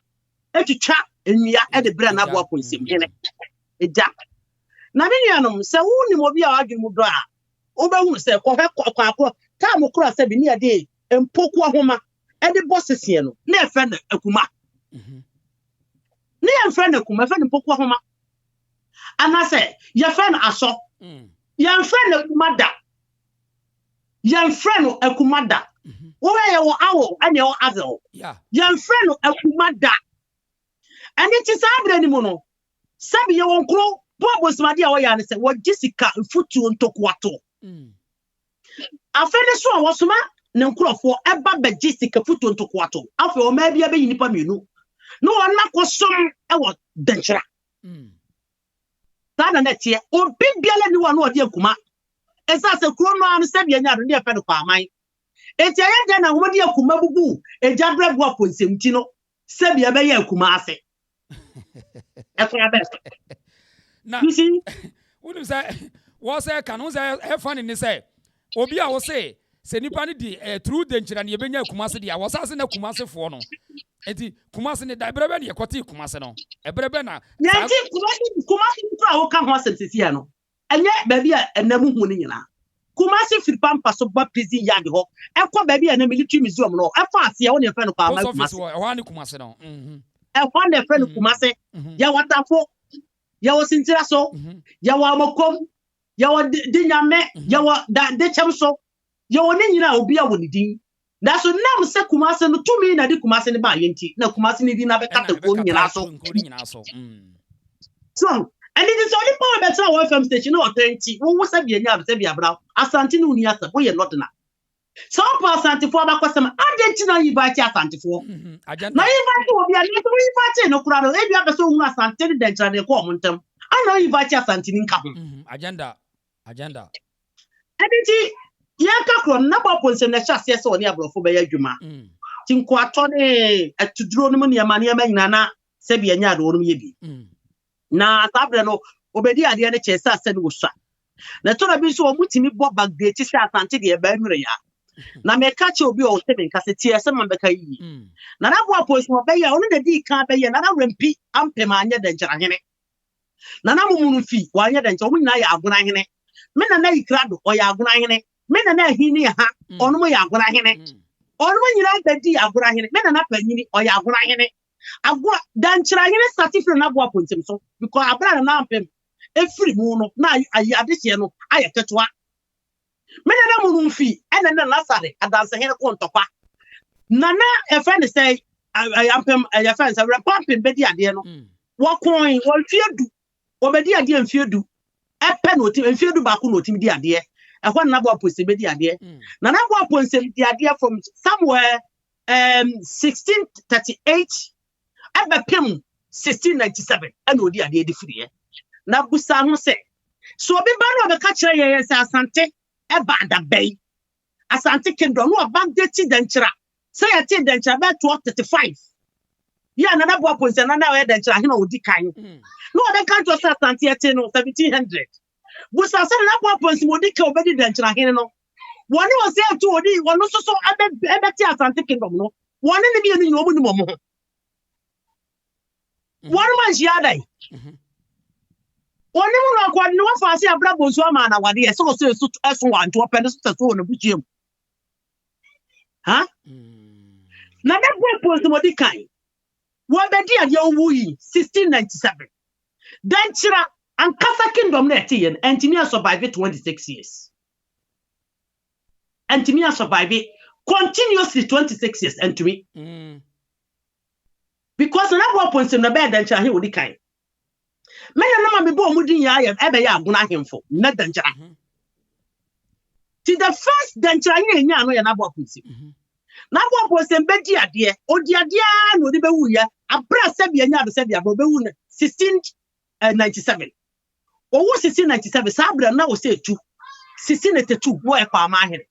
etwitwa enua ede bra na bo akosi mhene eja na me nuanom se wo ni mo bi a adwemu do a obahu se ko he kwakwa ta mo kura se bi ni ade empoku ahoma e de bosses ye no na efe na akuma na ye mfe na akuma efe na empoku ahoma anase ye fe na aso ye mfe na akuma da ye mfe no akuma da wo ye wo awo ane wo azel ye mfe no akuma da ane ti sa abra ni mu no sabi ye won kro bo smade a wo ya ne se wo gisika futu ntokwato afene so a wo soma ne nkrofo eba ba gisika futu ntokwato afa o ma bia be yinipa menu no won na kosom e wo danchira ta na tie o bibiala ni wa no odi akuma esa se kro no anu sabi anya do ne efe no kwa man enti aye de na wo di akuma bubu eja bregu aponsemti no sabi ebe ya akuma ase na you see wonu say wo say kan wo say e funny ni say obi a wo say se nipa ni di through denchira ne ebenya kumase dia wo say na kumase fo no enti kumase ne da ebrebe ne yekote kumase no ebrebe na yanti kumase ntra wo ka ho asensisia no enye ba bia enamu hu ni nyina kumase Frimpong so ba prison yard ho ekọ ba bia na military museum no efa ase wo ne fa no kwa ma kumase wa ni kumase no efọ ne fa no kumase ya watafo ya wo sintira so ya wo amokom ya wo dinyame ya wo de chemso ya wo ne nyina obi a wo ni din da so nam se kumase no tumi na di kumase ne ba yenti na kumase ne di na be kata ko nyina so so and it is only power better our FM station no authority wo sa bia nya be bia bra asante no uni asa wo ye lodna so pa asante fo abakosem adenti na yibati asante fo na yibati obi ani to yibati no kura no e bia be so hu asante de dentra de ko omuntem ana yibati asante ni nka ho agenda adenti yanka kro na ba ponsem na chase se oni abrofo be ya dwuma tinko atone atuduro no mu ne ma nyina na se bia nya do no ye bi na sabre no obedi ade ne chese ase no wosua na to na bi so omutimi bo bagdate se asante de ba nwere ya na me ka che obi o se me nkase tie se man beka yi na na bo aposi mo be ya onu de di kan be ya na na rempi ampem anya de njira hene na na mumunu fi wa anya de njira omu nyina ya aguna hene me na ikrado o ya aguna hene me na hini ha onu mo ya aguna hene onu mo nyina de di aguna hene me na panyini o ya aguna hene agwa danchira hene certificate na bo apontim so because abra na ampem efiri mu no na ayi adehie no ayeketoa me na mumunu fi ene na lasare adanse hene ko ntokwa na efe ne say ampem efe say repamping be di ade no wo coin wo fiedu wo be di ade mfiedu epe no ti mfiedu ba ko no ti di ade ehwa na bo aponse be di ade na bo aponse di ade from somewhere 1638 abapem 1697 ana odi ade di firi na busa ho se so obi ba no be ka kire ye se asante e ba da bay asante kingdom no ba date danchira say ya ti danchira be 1235 ya na bo aponse na we danchira he na odi kan no be kan to say asante ete no 1700 busa se na bo aponse mo di ka obedi danchira he no woni o say to odi wono so ebe ti asante kingdom no woni ne bi ni omu ni mo mo woni man ji adai woni mo no kwa ni wa fa se abra bonsu ama na wade e so eso wanto opende so no buchiem ha na da bo post mo di kan wo be di ade owu yi 1697 then chira ankasa kingdom na eti yen engineer survive 26 years engineer survive continuously 26 years and to me because na bo post na be dan chira he wo di kan me na ma be bo mudin ya ebe ya aguna ahemfo na danchira ti the first danchira nya no ya na bo akwisi na bo aposem be di ade odi ade no de be wu ya abra sabia nya do sabia bo be wu 1697 owo 1697 sabra na wo se tu 1682 wo e kwa ma ahere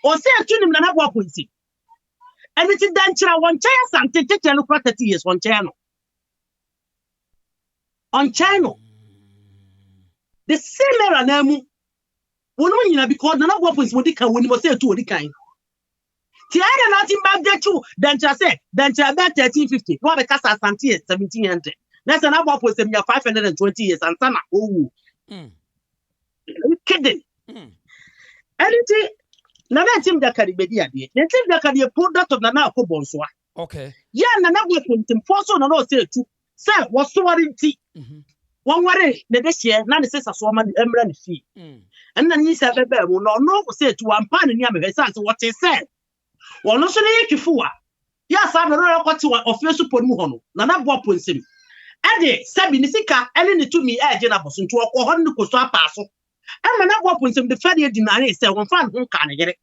o se tu nim na bo aponsi eni ti danchira won chaya sante tete no 30 years won chaya no on China. The same era namu. Wono nyina because na go points mo dika woni mo say to odikan. Ti ada nothing back there too. Dancha say, dancha about 1350. No be kasa Asantes 1700. Na say na go points me 520 years and sana oh. You kidding? Anything na team Dakari bedi ade na team Dakari product of na akobonsoa okay ya na bo pontim forso na no say tu say was warranty one worry na de share na say saso ma emra ne fi and na ni say bebe mu no say tu one pan ni amhe say what he said wono so ne yikifu a ya sa me ro kwati wa ofesu pon mu hono na bo ponsim ade sabi ni sika ene ne tumi eje na boso ntu okọ ho ne koso apaaso ama na bo ponsim de fede di na ne say won fan ho ka ne gere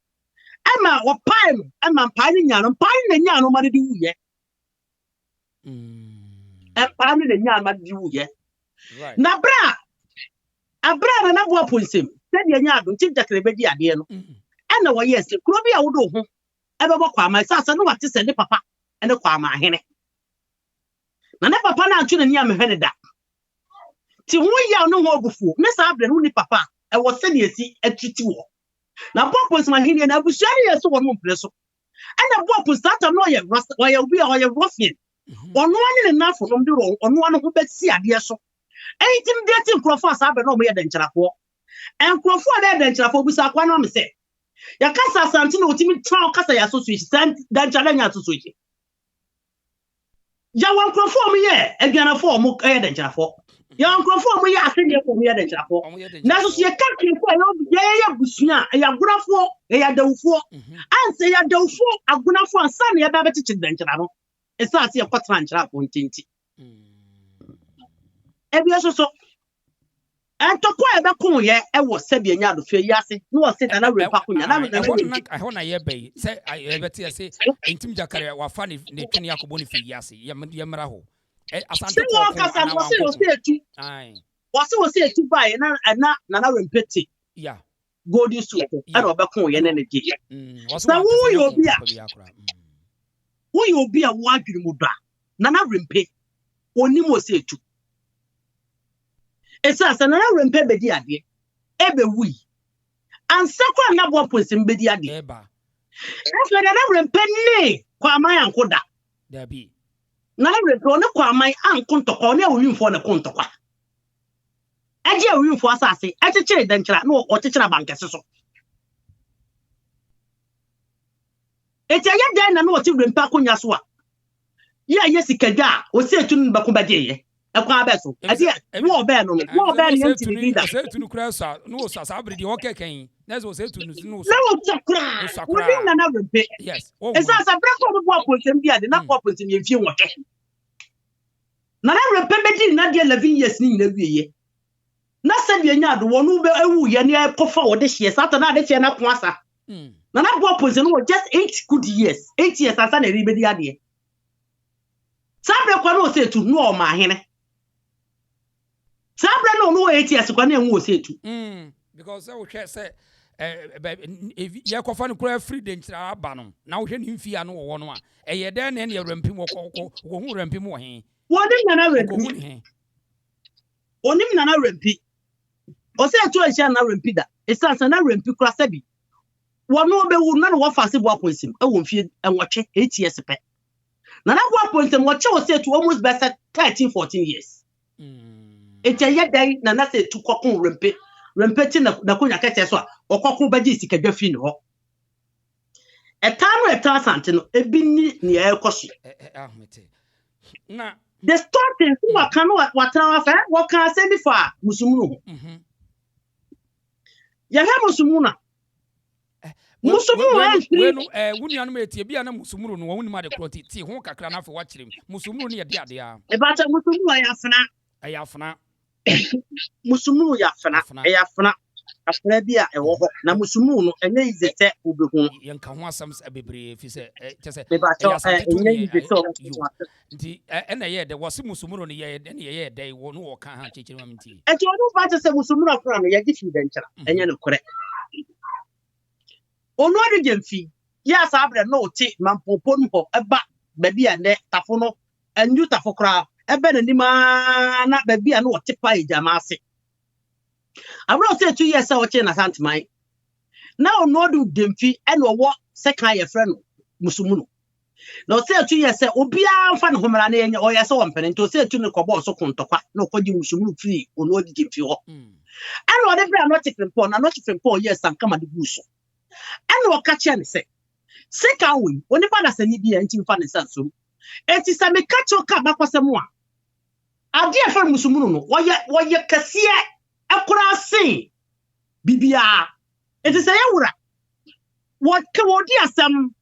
ama wo paim ama paim nyano paim na nyano ma de wuye paim na nyano ma de wuye right na abra na bo ponsim sabi nyado nti jakre bedi ade no ana wo yes kuro bi a wo do ho ebebo kwa ma sasa no wate se ne papa ene kwa ma hene na ne papa na antu na ni amehwe da ti hu ya no ho ogufu me sa abra no ni papa e wo se ne esi atwiti wo na popos ma hene na abusuari yeso wo no mpreso ana popos tata no ye rasta wo ye obi a wo ye rofin ono ani ne nafo no ndi ro ono ano ho besi ade so entim de ti nkrofo asa abra no mo ye da nkyerafo enkrofo da nkyerafo busa akwa no me se ya kasa asante na otimi twa kasa ya so switch da nkyala nya so switch ya wan krofo mo ye aduanafo mo ye da nkyerafo ya wan krofo mo ye asede ko mo ye da nkyerafo na so ye kan krofo ya busua ya gurafo ya dawfo anse ya dawfo agunafo ansa na ya ba betichi da nkyera no esa ase ye kwatra nkyerafo ntinti ebi so Antoko ebe kunye ewo sebie nya do fe yase no wo seta na rempa kunya na I na ye be say ebeti ase intim jakare wa fa ne twene akobo ne fe yase ye mra ho asante ko kasa no se o se etu ai wo se etu bae na rempeti yeah golden suit e no be kunye ne ge na wo yo bi a wo adwiri mu da na rempe oni mo se etu esa sana na rempe bedi ade ebe wi ansa kwa na bo ponsim bedi ade eba afa na rempe ne kwa aman ankoda da bi na rempe ne kwa aman ankontokwa ne awinfo ne kontokwa aje awinfo asase achechire danchira na ochechira bankese so etia ya dan na no ti rempe akonya so a ya yesikada o se tun bakumbadeye akwa abeso ade wo be no wo be ni enti leader se tunu kura sa no sa sabridi o keken na so se tunu no so wo chakra wo bi na rempe yes esa sabra ko bo aposem bi ade na ko aposem ye fie wote na rempe bedi na de 11 years ni na wieye na se bi anya do wonu be ewu ye ne kofa wo de hie sata na de hie na ko asa na bo aposem no just 8 good years 8 years asa na ri bedi ade sabra ko no se tu no ma hene sabra no 8 years kwa na enwo se tu because we hwe say ye kofa no kura free de nkyira aba no na wo hwe ni mfia no wo no a eye den na ne rempi mo ko hu rempi mo he wonim na rempi onim na rempi o se tu ehia na rempi da esansa na rempi kura sabi wono be wu na wo fa se bo akonsim e wo mfie enwotwe 8 years pe na bo akonsim wo che wo se tu almost best 13 14 years etia ye dai na se tu kokon rempeti na konya kete so a okokon baji sikadwa fi ne ho eta asante no ebi ni e koso ahmete na Distortions wa kan wa tra fa wa kan se bi fa musumunu ya ha musumuna musumunu wenu wunu anu etie bia na musumuru no wonu ma de kroti ti ho kakra na fa wa kirem musumuru ne ye de ade a e ba ta musumunu ya fana musumunu ya fana afra bi a ewo ho na musumunu no enye izete obehu yenka ho asam bebre fi se tese enye nti ena ye de wose musumunu no ye de wo no wo kan ha chechiri mamti e to no ba tese musumunu afra no ye gifi de nkyara enye no kore ono ade gemfi ya sa abre no ti mampopo no ho eba ba bi ande tafo no anju tafo kra ebe na nima na ba bi ane wote pa ejama ase abro say 2 years a woche na Asanteman na ono do demfi ene wo second year friend musumuno na say 2 years obi amfa ne homra na yenye o yesa wo mpene nto say 2 ne kobo so kontokwa na okoji musumuno free ono odi demfi ho ene wo de free anotic Frimpong na anotic Frimpong yes am kama de buso And what catch and say, second we, when the father send me and fan is so. It is a me catch your car back was some one. Our dear friend Musumuno, why you cassia a crossing Bibia. It is a yawra. What Kawodia some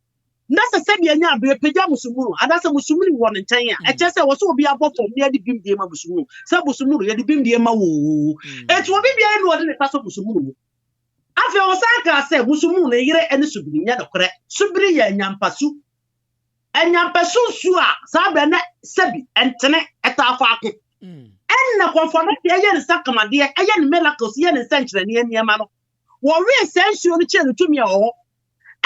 Nasa said Yana be a Musumuru, and that's a Musumuri one in China. I just said was so be above from near the Bim Dema Musumuru. Some Musumuru, the Bim Dema. It will be behind what the Paso Musumuru. After Osaka said Musumuru, and the Subriya, the correct Subriya and Yampasu. And Yampasu Sua, Sabana, Sebi, and Tene at our fucking. And the conformity, Ayan Sakama, dear, Ayan Melacos, Yan Essential, and Yan Yamano. What we essentially to me all.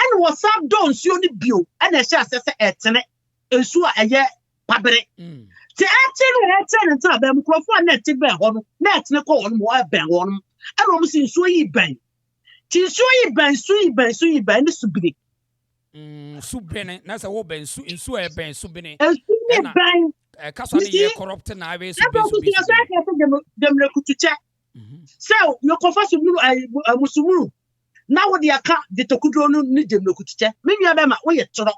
And was some don't see the view, and a shall say etene, and so a year pabre. The acting and tell them, Crawford net to bear on, net no call more bear on, and almost in Sui Bang. Tis Sui Bang, Sui Bang, Sui Bang, the Subini. Subene, that's a woman in Sui Bang, Subini, and Sui Bang, a Cassandra corrupted Ives. Them look to check. So, your confession, Musumuru. Now what the account the Tokudro need them no kuchiche. Maybe I am way at Toro.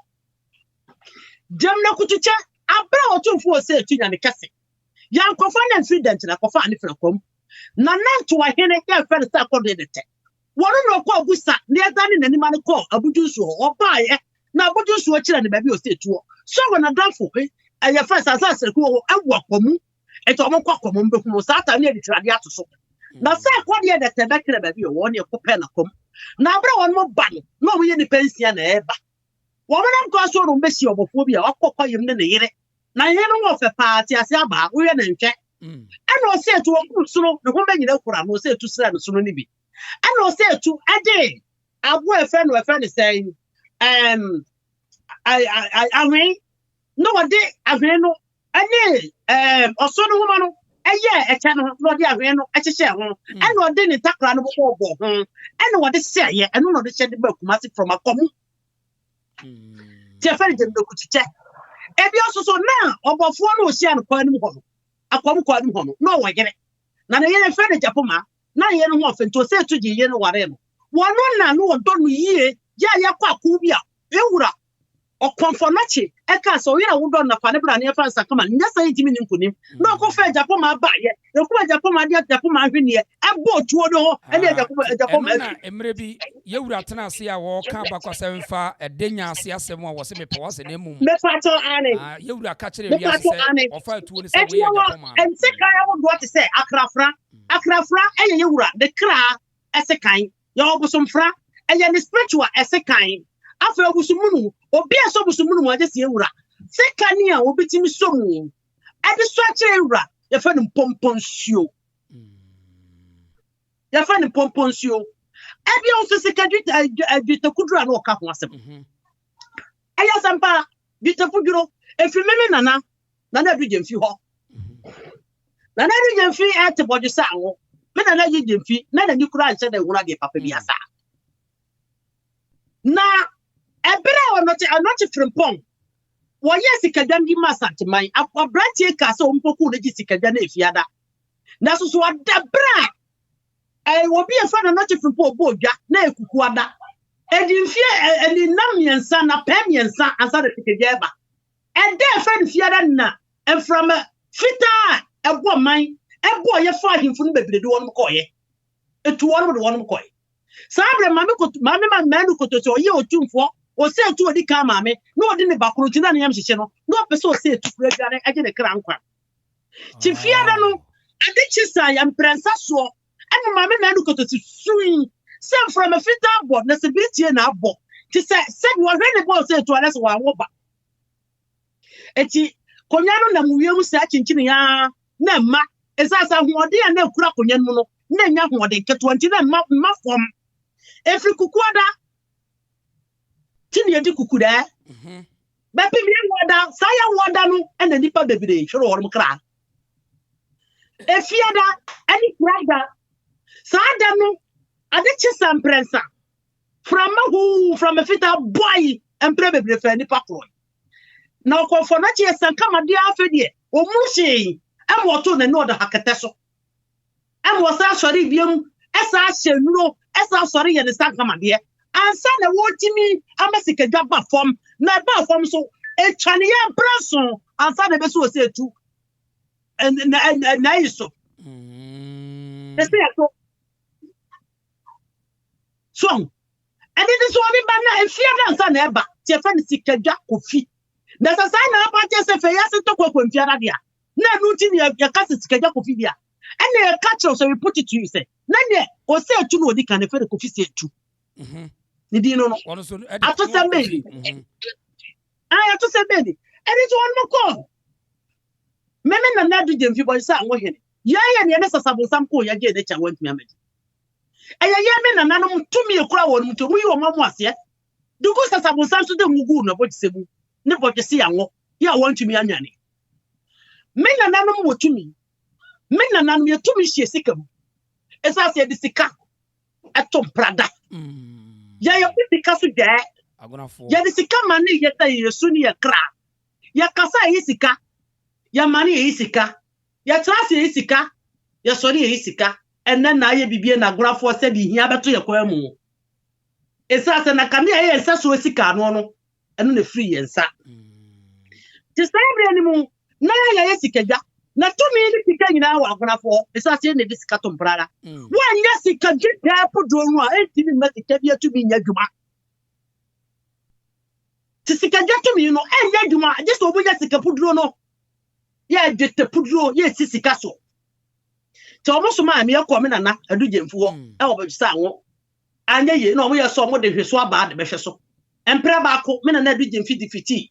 Dem no kuchiche, I brought 2 4 say to Yan Cassie. Young confine and freedom to the confine for a com. None to a henny, your friend start on the tech. One of call Gusta, near than in any man call a bujusu or buy it. Now, what you switch and the baby will stay to. So when I done for it, and your first assassin who I walk for me, and to almost common before Satan near the Tradiato. Now, say, what year that the back of the baby or 1 year for Penacom. Now, bro, one more ban. No, we any pension ever. Woman, I'm going to miss your homophobia or call you in the year. Now, you don't want a party as Yaba, we are in check. And I'll say to a good solo, the woman you know, I will say to Sam Sunnibi. And I'll say to a day, I'll go a friend is saying, I mean, no, a day, I mean, no, a day, or so no woman. A channel, Lord Yavino, at a share, and what didn't attack run before, and what is say, and not the shed book massive from a common. Jeffrey didn't look to check. And we also saw now about 4 no share and quite a common quite no, I get it. Now, I ain't a friend of Japoma, now you don't want to say to you, whatever. One no, don't we, ya Kubia, Eura. Or conformity, a castle, you know, don't have a near fast come and just 80 minutes. No, go fair Japoma buy it. The poor Japoma, Japoma, I bought 2 or Japoma. And maybe you would have to see a walk back or 7 far a dinner, see us someone was in a pause in a moon. You would have catched it or 5 to and say, I would want to say, Akrafra, and you were the cra as a kind, your bosom fra, and then the spiritual as a kind. After Busumunu, or be a so Busumunu, this year, Secania will be Timmy Somu. At the structure, your friend Pomponsio. Your friend Pomponsio. And you also secondary, I did the Kudra or Cap was. I have some pa, did the Fugro, if you remember Nana, Nana Region Few. Nana Region Fee at the body sound. Men are Region Fee, men and you could say they will not get Papa Biasa. Now, a better not a Frimpong. Why, yes, it can be Asanteman. A branch castle, Poku, the Jessica Fiada. That's what the bra. I will be a fan not from poor Boja, nay, Kukuada. And in fear, and in Namian son, a Pemian son, and Sada Pikajaba. And there, friend Fiadana, and from a fitter, a woman, a boy, a fighting from the one McCoy. A 2 1 McCoy. Sabra Mamma man who could show you 2 4 or say to a decamame, no dinner back routine, no person say to Frederick, I get a crown crap. Chifiano, I did say I'm Princess, and Mamma man who could swing some from a fit up board, necessity and up board. She said, what any boy said to us while over. Eti, Conyano Namu search in Chinia, Nema, as I saw one day and no crack on Yamuno, Nanya, what they get 20 muffum. Every kukwada, Tinia di kukuda, Baby, water, Saya Wadanu, and the Nipa baby, sure or Mukra. If you had any brother, Sadanu, I did some prensa from a fitter boy and probably for any packroy. Now, for not yes, and come a dear Fedi, or Mushi, and what to the northern Hakateso. And was actually young, as I shall know. As I'm sorry, and the son come dear. ansa na wotimi amasikadwa ba fom na ba fom so etwane ye braso ansa na beso se etu na iso ese yato so and it is one bana efia na ansa na eba tie fa ni sikadwa kofi na sasa na apate se fe yase to kwa mfia na dia na nuti ni ya kase sikadwa kofi dia and the catcher so we put it to you say na ne o se etu no odi kan e fe kofi se etu ni di no ato se meli ato se meli and it one more call meme na na do dem fi boy sa anwo hene ya ne ne sasabo sam ko ya ge de cha want me amedi aya ya me na nanom tumi ekura won mto mu yi wo mamu ase dugu sasabo sam so de ngugu na bo tisebu ne bo twese ya ngo ya want me anyane me na nanom wo tumi me na nanom ye tumi hie sikam esa se de sika atom prada ya yo sika so de ya de sika mani ye ta yesu ni ye kra ya kasa ye sika ya mani ye sika ya trase ye sika ya sori ye sika enne na ye bibie na agorafo se bi hia beto ye kwa mu esa se na kamia ye nsa so sika no eno na free ye nsa ti sabre ni mu na ya ye sika na tumi ni sika nyina wa agorafo esa se ne sika to mbrara wa nya sika gita podro no a enti ni ma sika bia tumi nya dwuma ti sika tumi no enya dwuma je so obunya sika podro no ya gita podro ye sika so so mo so ma me yakọ me nana adugyenfu ho e wo bejisa anwo anya ye no mo ye so mo de hweso aba de behwe so empre ba ko me nana adugyenfi difiti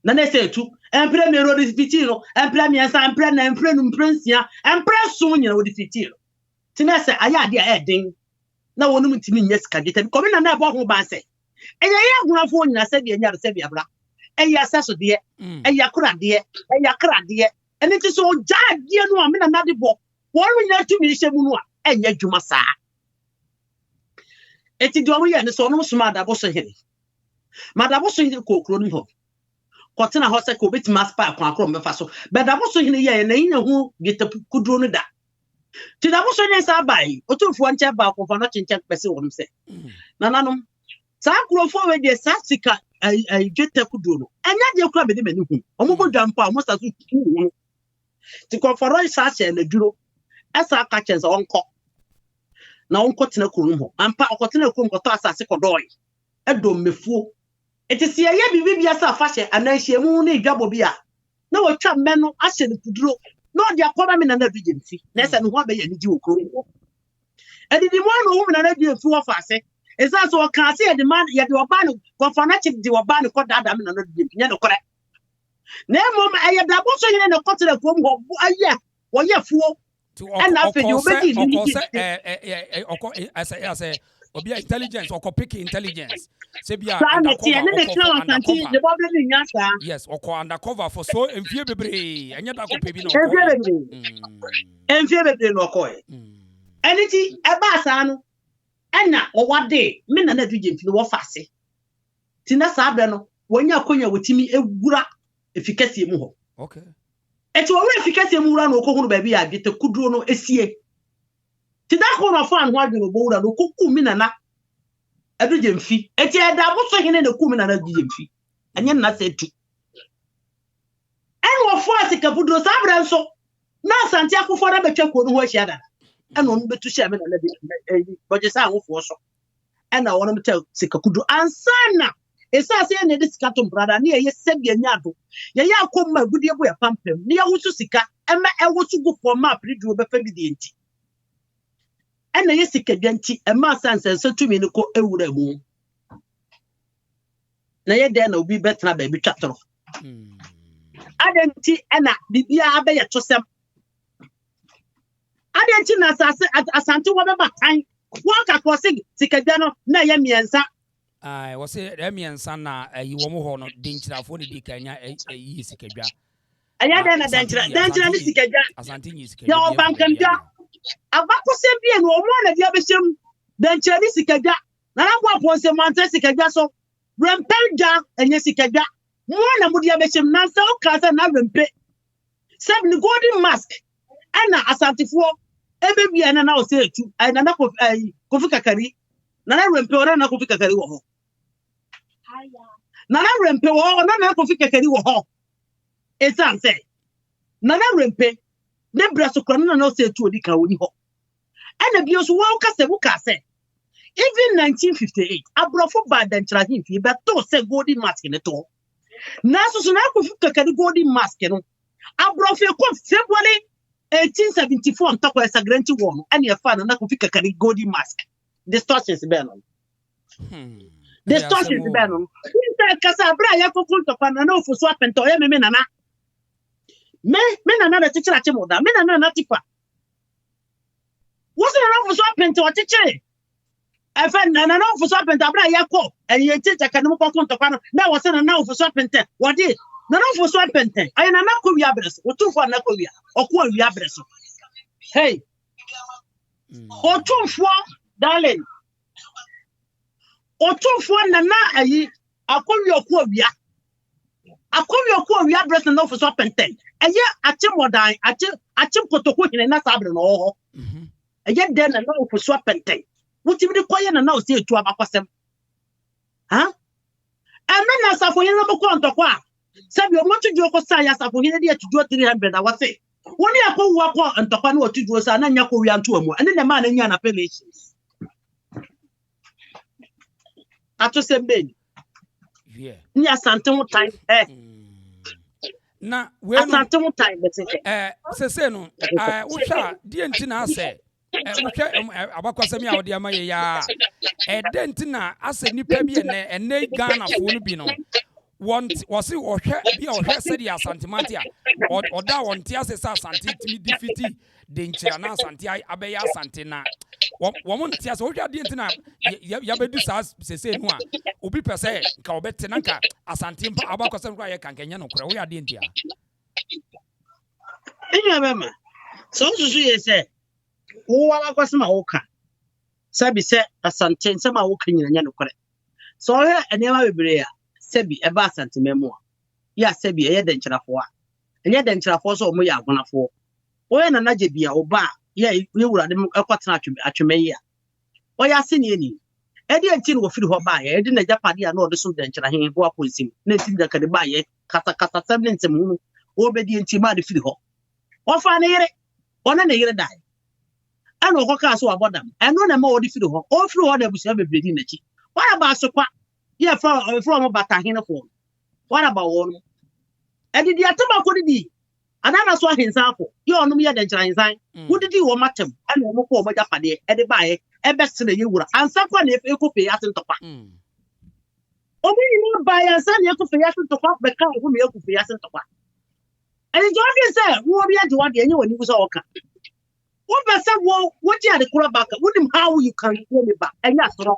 na na se etu empre me ro difiti no empre me ensa empre na empre no mprensia empre so nyina wo difiti no tina se aya ade a eden na wonu mtimi nya sika geta ko me nana ebo ho ba se eya ye agurafo nyina se de nya se bia bra eya asaso de eya kura de eya kra de eni ti so ja de no me nana de bo wọ́n yẹ tumi iṣẹ́ mu no a ẹ̀yẹ dwuma saa eti di ọmọ yẹ ni sọ ọmọ sọmọ adabọ so hene madabọ so hene kokoro ni ho kọtena ho se ko betima spa akwa akro mbefa so bedabọ so hene yẹ na yin hu geta kuduro no da ti dabọ so hene sa bai otumfuo nche ba ko fa no chenchen pese wonum se nananom sa akrofo we de sa sika ai geta kuduro no enya de kura be de mani hu ọmọ bodwa mpa ọmọ sa so hu ti ko foro isa se na duro asa ka chenza onko na onko tena kurum ho ampa okotena kurum ko to asase kodoi edom mefuo etisi ye bibia sa fashe ananhie mu na idwabo bia na watwa mmeno ahye ne kuduro na odi akoba me na na dugyenfi na esa ne ho abeya ni ji okoro edidi mo no hu me na na dugyenfi wo fase esa so ka ase ye de man ye de oba no ko fa na chi de oba no ko dada me na na dugyenfi nya no kore na mom aye dabo so yene ne kotena kurum ho aye wo ye fuo and after you be I say obi intelligence or pick intelligence say bia yes or undercover for so enfie bebre enya da ko pebi no enfie bebre no ko eniti eba asa no ena owade me na na dugyenfi no wo fase ti na sa abre no wonya konya wotimi egura efikasi mu ho okay eti wo efikasi mu wura no okohunu ba bia gete kuduro no esie ti da ko no fa anho adweno bo wura no koku mi nana adugyenfi eti eda bo so hene na ku mi nana adugyenfi anye na se tu en wo fo asika kuduro sa abra nso na asante akofo na betwa ko no ho ahia da en no betu hia me nana bi boje sa anwofo so en na wono meta sika kuduro ansana esa se ne de sika to brada na ye sebia nyado ye ya akoma gudie bo ya pampem ne ya wusu sika ema ewosu gu for map redu be fa bi de enti ena ye sika dwanti ema sanse so tumi ne ko ewura mu na ye de na obi betna ba bi twatoro adenti ena bibia abeya tosem adenti na asante wo be batan wo ka crossing sika dwa no na ye miensa was it Emian Sana, you won't no danger for the Dicanya, a sikadra. I had a danger, Asantes, your bank and ja. A baco sempian or one of the other danger sikadra. Now I want some Montesica so Rampelja and Yesicadra. One of the other Nansa Casa and Rampe. 7 golden mask. Anna Asante for every and now say to another of a Kofukakari. Nana rempe ora na kofi kakari wo ho. Nana rempe wo na kofi kakari wo ho. Esan say. Nana rempe ne braso kra na say tu odi ka woni ho. And the so wo ka say. Even 1958, abrofo ba dan trahin fi ba to say golden mask ne to. Na so na kofi kakari golden mask no. Abrofo ko February 1874 ntako esagrenti wo no ene fa na kofi kakari golden mask. Distortions be no. Distortions be no. Inta kasa bra ya kokun to pa na ofu so apento ya me nana. Me nana na tichira chemoda. Me nana na tifa. Wo se na ofu so apento o tichire. E fa nana na ofu so apento bra ya ko. E ye ticha kan mo kokun to pa na wo se na ofu so apento. Wo di na ofu so apento. Ayi na ko wi abreso. Wo tu fo na ko wi. Okwo wi abreso. Hey. Otumfo darling. Otumfo nana ayi akowi okowia. Akowi okowia breast na for so penten. Eye achemodan ache kotoko hine na sabre no ho. Eye den na for so penten. Wotimi de koye na o se etu abakwasem. Ha? Eme na safo hine na boko ntokwa. Sabi o motu jo ko sa ya safo hine de atujo 300 awase. Woni akọ wo akọ ntokwa na otujo sa na nya ko wi anto amu. Ene na ma na nya na penations. Ato sembe. Yeah. Ni Asanteman time. Na we Asanteman time se no wo hwa die ntina ase wo hwa abakwasemi a wo de amaye ya de ntina ase nipa bi ene Ghana fo no bi no wasi wo hwa bi wo hwa se di Asanteman a oda wonte ase sa Asante timi defeat de nchira na Asante abeya Asante na wo mo ntia so wo hwa die ntina ya bedu sa sese no a obi pese nka obete na nka Asante mpa abakwasem kwa ye kankenya no kura wo ya die ntia Mama. So you say, who was my oka? Sabi said, Asante, some are walking in a correct. So here and never be Sebi, a bass and memoir. Yes, Sebi, a denture for. And yet denture for so we are gonna for. When an ajabia or bar, ye, we would a cotton at your mayor. Why are seeing any? Eddie and Tin will fill her by, I didn't a Japadi and all the sudden denture go up with him. Nothing that can buy it, Kata 7 moon, obedient to my fill. Ofane ona na yire dai ana okoka so abodam eno na ma odi firi ho o firi ho na busia bebredi na chi wara ba so kwa ye from bata hene fo wara ba wo no edidi atama ko didi anana so ahinsan fo ye onum ye de nchira hinsan wodidi wo matem ana mo ko omoja pade ede baaye ebe sene ye wura ansa kwa na ekope asentokwa obi ni ba ya san ye ekope asentokwa be ka ho me ekope asentokwa. And it's obvious that who be at one day when you was all come. What person what you had the call back? Wouldn't how you can call me back? And that's wrong.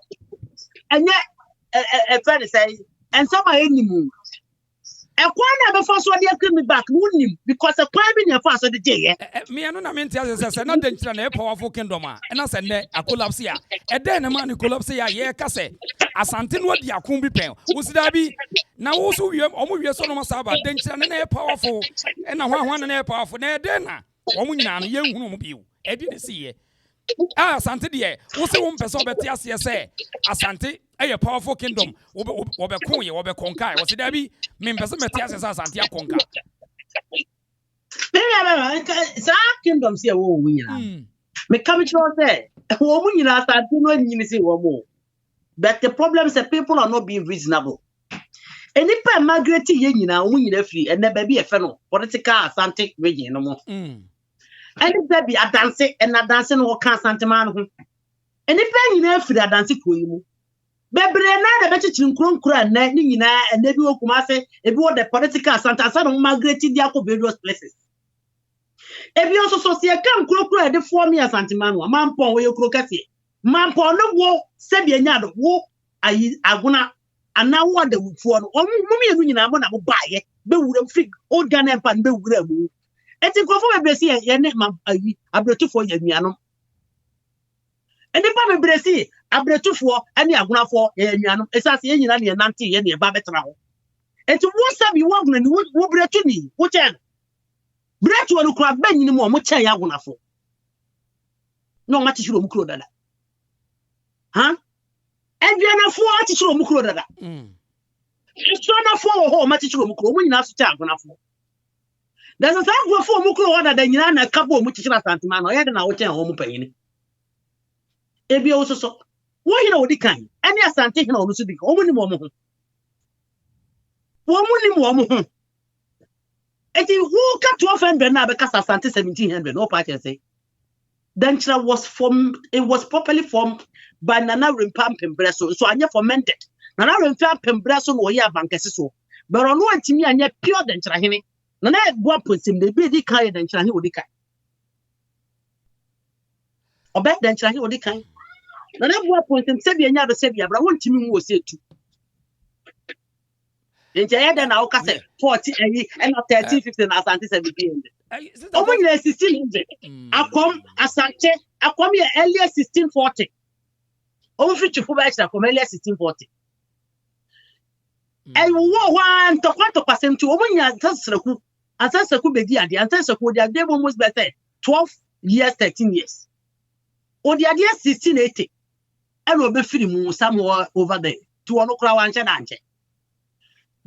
And yet a friend says, and some are any moon. And why never first one they me back, wouldn't because a climbing your fast of the day. Me, I don't mean to say, not the powerful kingdom, and I said, a collapse here. And then a man who collapse here, yeah, Casse. Asante what the Akumbi pen. Was that be now also you have almost so much about danger and air powerful, and I want an air powerful there, then. Woman, young woman, you. I didn't see it. Asante, dear, also one person, but yes, say, Asante, a powerful kingdom, over Koya, over Conca, was it Debbie? Members of Matthias Asante Conca. Kingdoms here, oh, we are. Me come to say, a woman in Asante, no, you see one more. But the problem is that people are not being reasonable. And if I migrate to you now, when you're free, and never be a fellow, political Asante region no more. And if there be a dancing and a dancing or Asanteman. And if you're free, a dancing for you. But I bet you couldn't cry and maybe Okumase, if you the political Asante, some migrated the various places. If you also see a come cry the 4 years Asanteman, a man pon where you crocassi. Man pon no wo, Sebi and wo, Aguna, and now what the phone, or Mummy, I want to buy it, but would fig old gun and pan, but would move. And to go for a Bressi and Yanet, I brought to for Yamiano. And if I'm a Bressi, I brought to for any Aguna for Yamiano, as I see any Nanti, any Babetrao. And to what's up you want and who brought to me, what then? Bret you look like Ben anymore, much I Aguna for. No matter you don't that. Huh? Adriana for atichiro mukuro dada. Adriana for ho matichiro mukuro mu nyina so cha agona for. There's a time go for mukuro order da nyina na kabo mu chichira Asanteman no yede na wo chen ho mu panyini. Ebi o so. Wo hina odi kan. Ani Asante hina o so di. O mu ni mo ho. Wo mu ni mo ho. Eti who cut 1200 na be kasa Asante 1700 no part say. Danchra was formed, it was properly formed by Nana Frimpong Pembreso. So I fermented. Nana Frimpong Pembreso no ya bankesiso. But on one timi anya pure danchra hini. Nana gwa posim de be di kai danchra hi odi kai. Obe danchra hi odi kai. Nana gwa posim sebi anya be sebi abra won timi mu ose tu. Nje ya den na o kase 40 and 30 50 na Asante 17. Over 1600. Akom Asante. Akom ye earlier 1640. Over 50 from earlier 1640. And one to quanto percent to woman Antasaku. Antasaku bedi adi. Antasaku they are almost better 12 years, 13 years. Or the idea 1680. And will be free somewhere over there. To Anokye and Chananche.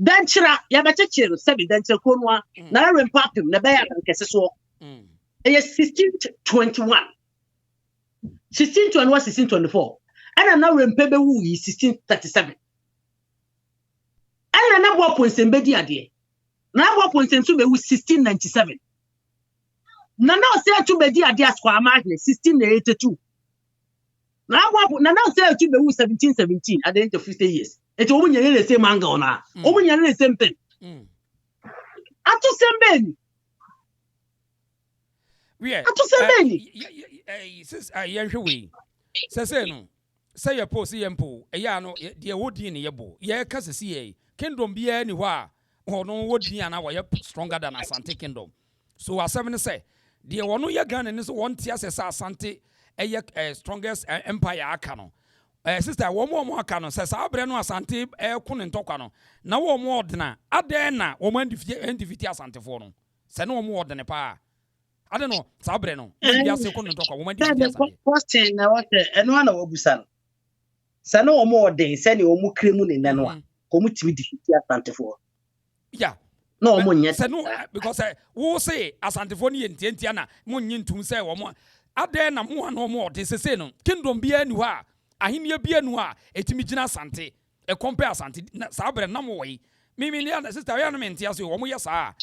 Danchra yabachechiru sebi danchra konwa na Frimpong na be ya nkesiso 1621 1624 ana na Frimpong be wu 1637 ana na bo ponsen be di ade na bo ponsen so be wu 1697 na se atu be di ade asko amahne 1682 na se atu be wu 1717 at the age of 50 years. It's only the same angle now. Only the same thing. At the same ben. Yeah. At the same ben. Says I usually says no. Say your post yempo. Ya no dear wood in your bow. Yeah, cause see kingdom be anywhere. Or no wood be an hour stronger than Asante kingdom. So as 7 say, dear one no your gun and is one tias as Asante a strongest empire canon. Sister, one more canon says, I bring Asante couldn't talk on. Now, one more than Adena, woman defeat Asante for no. Say no more than a pa. I don't know, Sabreno. Yes, you couldn't talk a woman. Question, I want and one of Obusan. Sano more days, send you more criminal in Nanoa. Come to defeat Asante for. Yeah. No more yet. No, because I will say Asante for and Tiana, Munin to say one more. Adena more no more. This is saying, Kingdom be anywhere. Ahimia bia no a etimi gina Asante e compare Asante sabre na mo we me na sister ya no mentia so wo mo yesa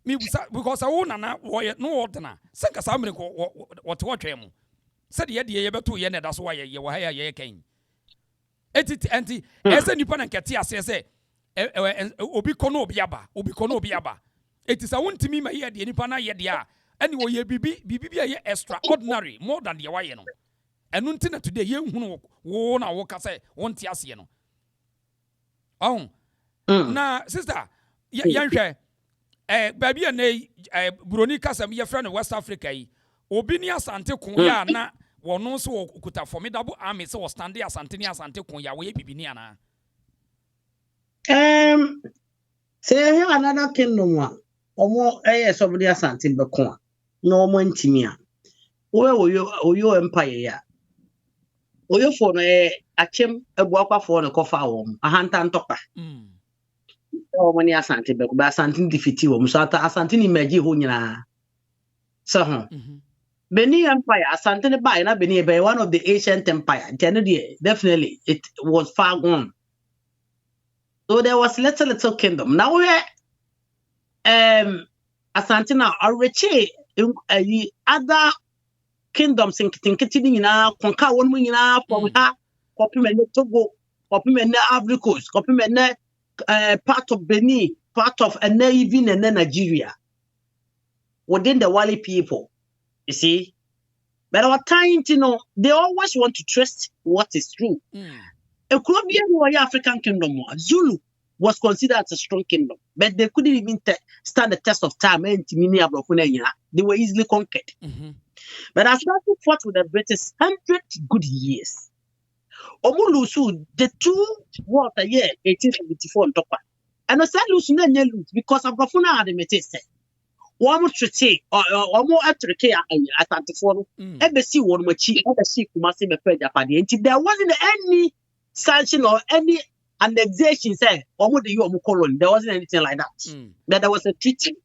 me because I won na wo no ordena senka sabre ko what twem said ye de ye beto ye na da so wa ye wo ha ye kan enti ese nipa na nkete ase se obi kono obi aba eti sa wontimi ma ye de nipa na ye de a eni wo ye bibi ye extraordinary more than the wa ye no. And until today, you won a walk as a one tiasiano. Oh, now, sister, young baby and a Bronica, some your friend in West Africa, Obinia Sante Kuya, na, or no so could have formidable army, so standing as Antonia Sante Kuya, way Bibiniana. Say another kingdom one, or more somebody as Santin Bacon, no more intimia. Where were you empire? Oyo for no achem ebuakwa for no kofa wom ahanta ntopa o mani Asante be ko ba Asante defeat wom so ata Asante ni magi ho nyina so ho Benin Empire Asante ne ba na Benin be one of the ancient empire definitely it was far gone, so there was little kingdom. Now we Asante na already other kingdoms in Kinkitini Konka one wing from her, Copyman Togo, Copyman Ivory Coast, Copyman part of Benin, part of even and Nigeria. Within the Wali people, you see. But our time, they always want to trust what is true. A Colombian warrior African kingdom, Zulu, was considered as a strong kingdom, but they couldn't even stand the test of time. They were easily conquered. But as Asante fought with the British 100 good years. Omulusu, the 2 wars a year, 1874 on top. And I said, lose because of Bafuna had the Metese. One more treaty or more attractive Asante for embassy one more cheap, embassy Kumasi Mepeda Padi. There wasn't any sanction or any annexation say omo the you colony. There wasn't anything like that. But there was a treaty.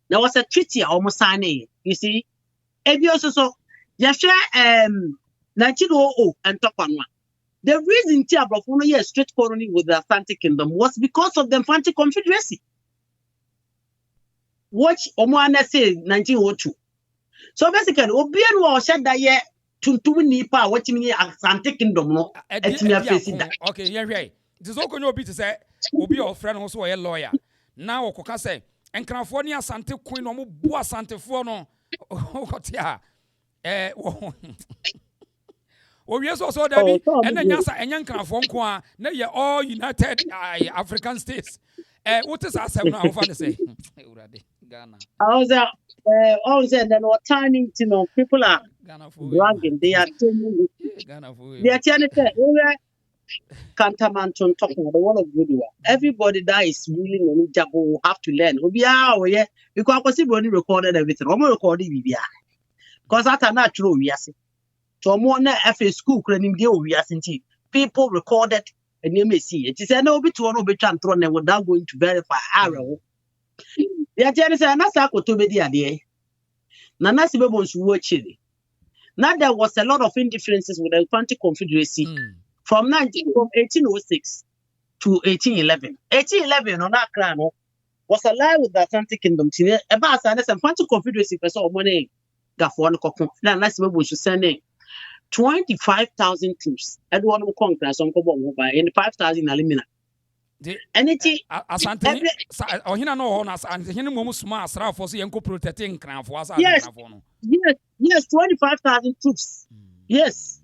There was a treaty almost signing. You see, if also so you share 1900 and top on one. The reason Tiabrofono is straight colony with the Asante Kingdom was because of the Infante Confederacy. Watch Omoana say 1902. So basically, Obian was said that year to Nipa, watching me Asante Kingdom. No, okay, yeah, right. It is all going to be to say, Obi or friend also a lawyer. Now, Okoka say, and California Sante Queen or Boa Sante Fono. What ya? Oh, yes, also, Daddy, and then Yasa and Yan California, now you're all United African States. What is us now? To say, Ghana. I was then what turning to know people are bragging. They are telling they are telling Cantamanton talking about the one of good. Everybody that is willing and will have to learn. Yeah, because possibly only recorded everything. I'm recording BBI because that's a natural. Yes, so more than FA school cleaning deal. We are seeing people recorded and you may see it. It's an obit to one obit and thrown without going to verify arrow. The agenda said, "Nasako to be the idea." Nanasi Bebon's watching. Now there was a lot of indifferences with the Infante Confederacy from 1806 to 1811. 1811 on that crown was allied with the Asante Kingdom. About the Infante Confederacy for some money. Gafon Kokon. Now Nanasi Bebon should send 25,000 troops. Edward will conquer some Kobo by 5,000 alumina. Anything Asante or hina no honors and hina momu smart sra for so yenko protecting cran for us. Yes, 25,000 troops. Yes.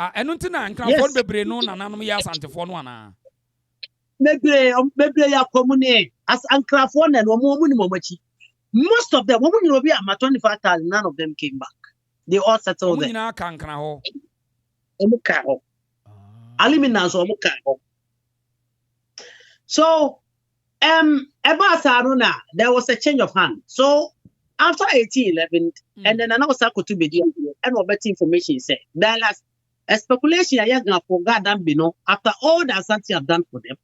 Enuntina and cran for bebre no na nanom ya Asante for no ana. Bebre ya commune as ankra for na no mo ni momachi. Most of them, women will be at 25,000, none of them came back. They all settled there. So, about Saruna, there was a change of hand. So, after 1811, and then another circle to be doing, and what better information said. There was a speculation I have forgot them, after all the Asante have done for them,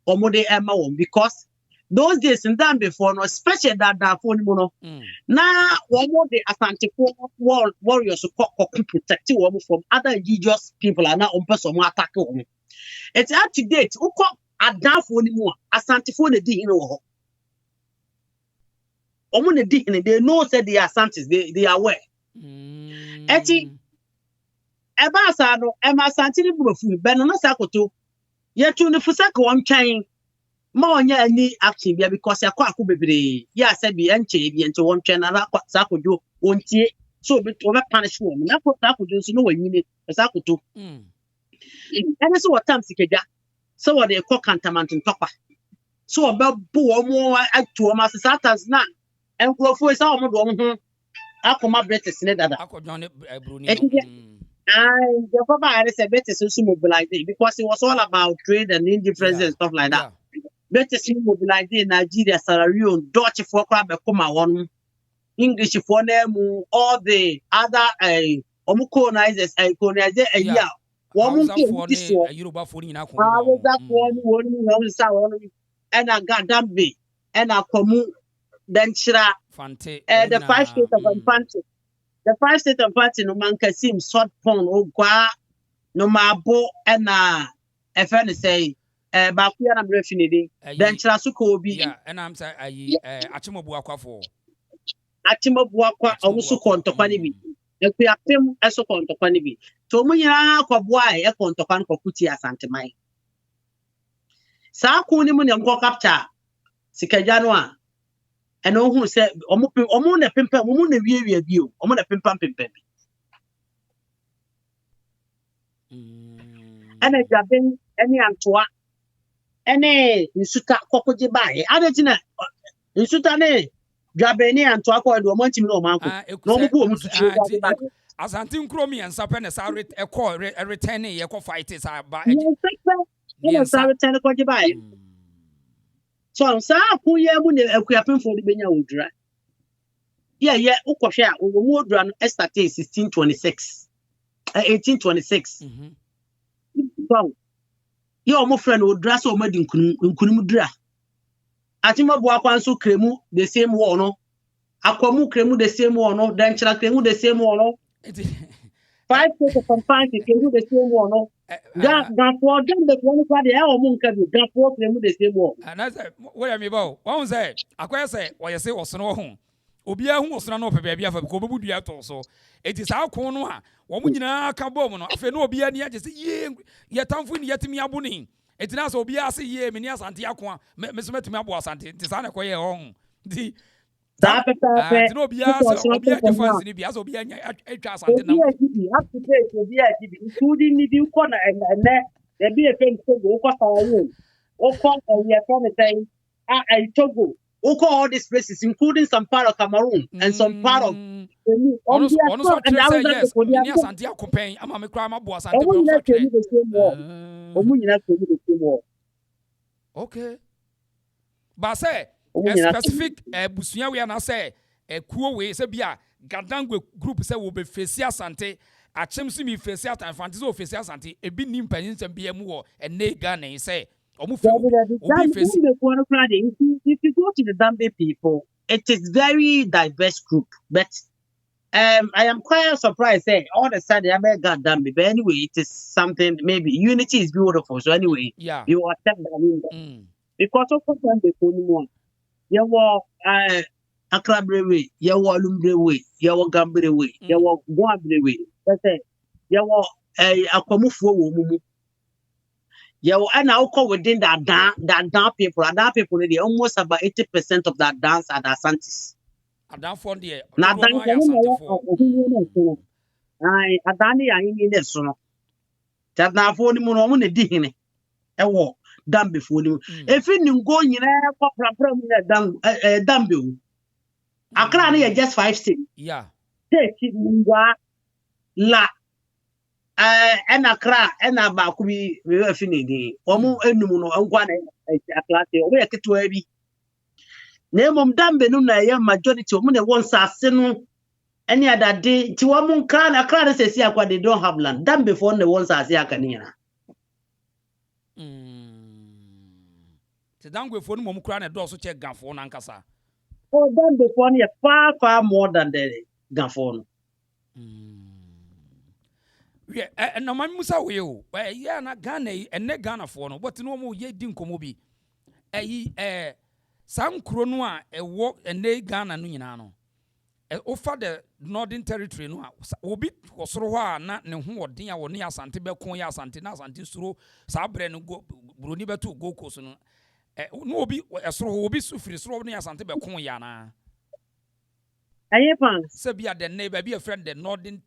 or more they Emma because those days in them before, no, especially that phone mono. Now, one more the Asante warriors who protect you from other indigenous people are now on person attack. It's up to date. Who call a down for anymore? Asante phone the D in a they know that they are Asantes, they are aware. Eti Ebasano, Emma Santini Bufu, Benana Sakoto, yet to the Fusako one chain. More any action because I quite could be. Yes, I be enchained into one channel. Sako do won't ye so bit over punish woman. That's what I could do. So no one you need a Sako too. And that's what time Sikaja. So what they call Cantaman and Topper. So about poor more at 2 master Satans now. And go for his arm. I come up better than that. I could join it, Bruni. The papa is a better social mobility because it was all about trade and indifference and stuff like that. Better see mobility in Nigeria, Sierra Leone, Dutch for crab, one English for them, all the other colonizers, colonizer, yeah. One this one, and I got Dambi, and I come then Shira, the 5 states of Infante. The 5 states of Infante, no man can see him short pond, oh, qua, no mabo, and a friend say. Bakuya na mrefinidi then Chirasuko obi yeah and I'm say Achimobuakwa for Achimobuakwa omusu kontokwa ni bi ekuyapem eso kontokwa ni bi to mu nyina kwabua e kontokwa nkokuti Asanteman sa ku ni mu ne nko capture sikaja no a eno hu se omu na pempa mu na wiewia bi o omu na pempa bi ana jaben eni antoa ene nsuta kokoje bae adetina nsuta ne dwabeni anto akọ do mo ntimi no manko no mo ko mo tutu Asante nkromi ensape ne sa return ye ko fight sa ba yes sa return ko je bae so sa ku ye mu ne akuapemfo de benya odura ye ukohwe a wo mu odura no start 1626 1826. So, your friend would dress or made in Kunumudra. Atima Boakwansu Kremu, the same war, no. Aquamu Kremu, the same war, no. Then Kremu, the same war, no. 5 people from 5 Kremu, the same war, no. That for them, the one for the hour moon can do that for Kremu, the same war. And I said, what am I about? One say, I say, what you say was no home. Obia who was no baby for Kobu Diato. So it is our corner. Woman, Cabomo, if you know, be any just yet, I'm for yet me abuni. It's not so be as a year, Minas Antiaqua, Miss Metamabo Asante, Tisana Quay home. The no be as a be as be a class until now. Have to pay to be including the corner and there be a friend to go for you. Or we are from the time I Togo. All these places, including some part of Cameroon and some part of okay. But say a specific busunya we na say a kuo we say bia Gadangwe group say will be face Asante achemsi mi face Asante fantizo face Asante e bi nim panin sem bia mu wo ene Ghana say if you go to the Dambe people, it is very diverse group. But I am quite surprised. Say all the sudden I met God Dambe. But anyway, it is something. Maybe unity is beautiful. So anyway, yeah, you accept that because of Dambe people. You were Accra Brewery, you were Lumbrewe, you were Gambrewe, you were Guambrewe. That's it. You were Aquamufu. Yeah, and I'll call within that people, they almost about 80% of that dance are the Asantes. I don't find the now dance. I in this one. That now for the moon on the dihine. A walk done before you. If you go in a dumbbell, I can't just 5 cents. Yeah. Take it, la. And Accra and Abakubi, we were finishing. Omo Enuno, and one a class, we are to heavy. Name of Dambenuna, majority of money once are senu any other day. To a moon can a crowd says, yeah, what they don't have land. Done before the ones are Yakanina. The Dangwe for Mumcran and also check Ganfon Ankasa. Oh, done before you far more than the Ganfon. Yeah, and no man musa we you. Well, yeah, na Ghana and ne Ghana for no. But no more ye dinko mobi. Sam Kronoa a walk and ne Ghana no nyina offer the Northern Territory no. Obi osoro na ne ho odin a wo ne Asante be kon ya Asante na Asante suro sa bre no go broni beto go koso no. No obi esoro obi sufiri soro ne Asante be kon ya na. Ayepan. Se bia the neighbor be a friend the Northern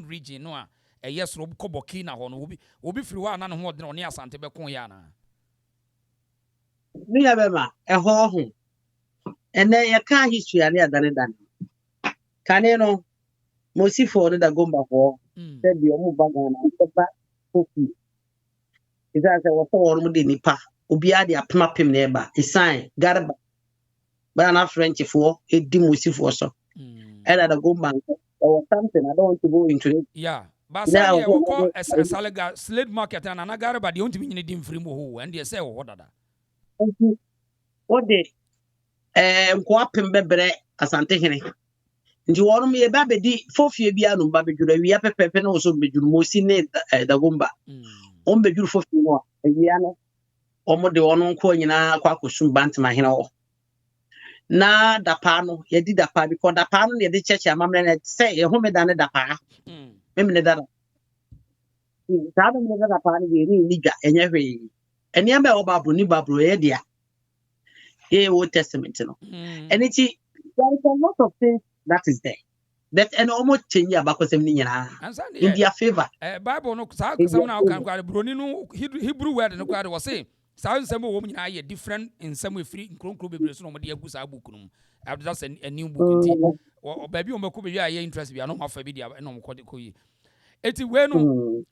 region no a yes rob koboki na ho no obi firi ho na ne ho odin oni Asante be kon ya na me ya be ma e ho and then you can history ani adane dan kane no mosi for the gomba ho said the omo baga na ba kofi isa se wo so wo mo de nipa obi ade apema pem na eba isan garba ba na French for edi mosi for so era the gomba or something I don't want to go into it. Yeah. But say we call a Salega slave market and anagara but the only mean dim free mo and they say what that. What they ko apem bebre Asante hene. Nti wono me ba be di fofie bia no ba bedwura wi apepepe na so bedwuru mosi ne da gomba. On bedwuru fofie no ewia no omo de wono nko nyina kwa kosum bantima hene o. Na dapa no ye di dapa because dapa no ye di church amamre na say ye ho me da ne dapa me me ne da da me ne dapa no ye ni dwa enye hwe eni amba obabu ni babro ye dia ye Old Testament no and it there is a lot of things that is there that and almost change abakosem ni nyina in their favor Bible no sa na kan kwa broni no Hebrew word no kwa was say Sounds some woman I different in some way free in Cronco Biblis no media goose book. That's a new book or baby on Macubi. I interest me. I don't have a video and no code. It's bueno.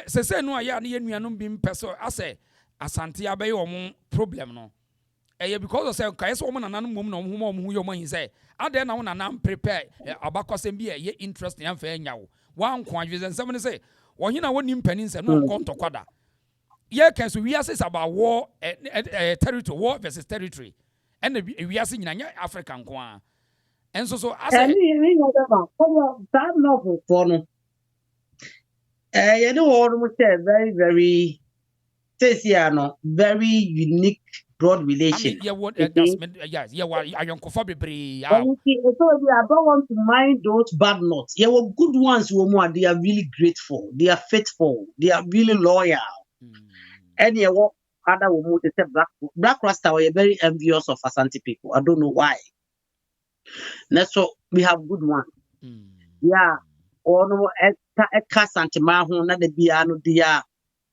Say no, I am being person. I say Asante Abbey or problem no. because of say kaya so woman nanan mum no hu yo man say ade na wona nan prepare abakosem bi ye interest yan fa nya wo wan ko adweze nsem ne say wo hina woni mpani nsem no konto kwada ye can so we is about war territory war versus territory and we are seeing African kwa and so I say that novel for no you know almost very very very unique broad relation. Yeah, what that's yes, yeah, what I don't want to mind those bad notes. Yeah, well, good ones, they are really grateful, they are faithful, they are really loyal. And yeah, what other women they say black Rasta were very envious of Asante people. I don't know why. That's so we have good ones. Yeah, or no Asanteman who not the piano they are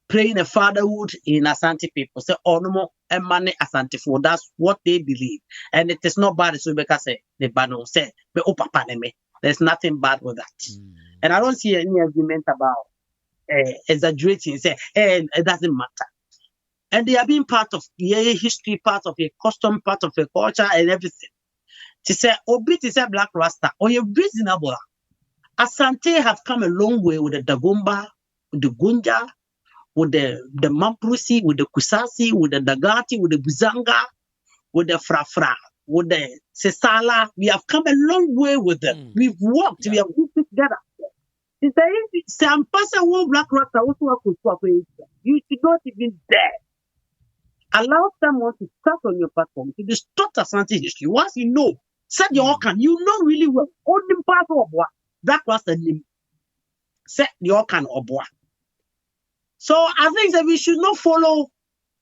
praying a fatherhood in Asante people. Say no and money Asante for that's what they believe. And it is not bad so because say the bano say but papa me. There's nothing bad with that. And I don't see any argument about exaggerating, say, and it doesn't matter. And they are being part of the history, part of a custom, part of a culture, and everything. She said, Obi to say Black Rasta, or you're reasonable. Asante have come a long way with the Dagomba, with the Gunja, with the Mamprusi, with the Kusasi, with the Dagati, with the Buzanga, with the Frafra, with the Sesala. We have come a long way with them. We've worked, we have worked together. Some person who Black Rasta also work with you should not even dare allow someone to start on your platform to distort Asante history. Once you know, set your can you know really well. Only part of what Black Rasta name. Set your can of what. So I think that we should not follow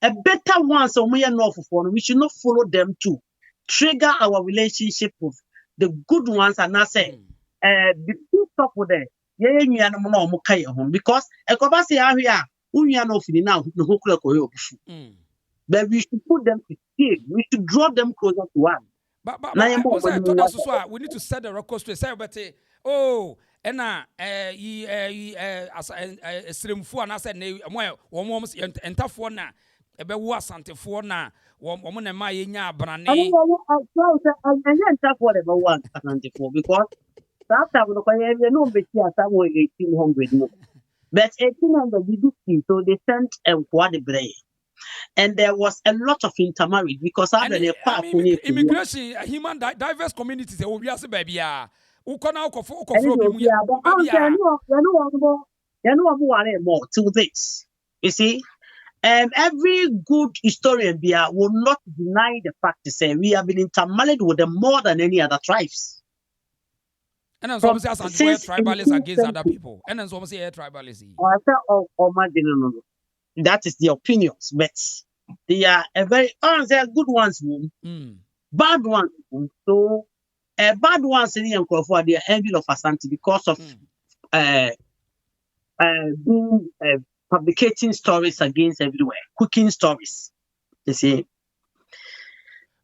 a better one. So we are not for we should not follow them to trigger our relationship with the good ones and not say be too stop with them. Because but we should put them to shame. We should draw them closer to one. But we need to set the record straight. Say, but oh, and Srimfu and I said, "Well, almost enter na ebe wo Asante for na woman na ma yenya brane." I enter for about one Asante for because that time we no be here somewhere 1800 but 1800 we do see so they sent the brain. And there was a lot of intermarriage because immigration, human diverse communities. We are baby. To this, you see, every good historian will not deny the fact to say we have been intermarried with them more than any other tribes. And then some say tribalists against other people. And then some say tribalists. That is the opinions, but they are a very they are good ones, bad ones. So bad ones in the they are envy of Asante because of being fabricating stories against everywhere, cooking stories. You see.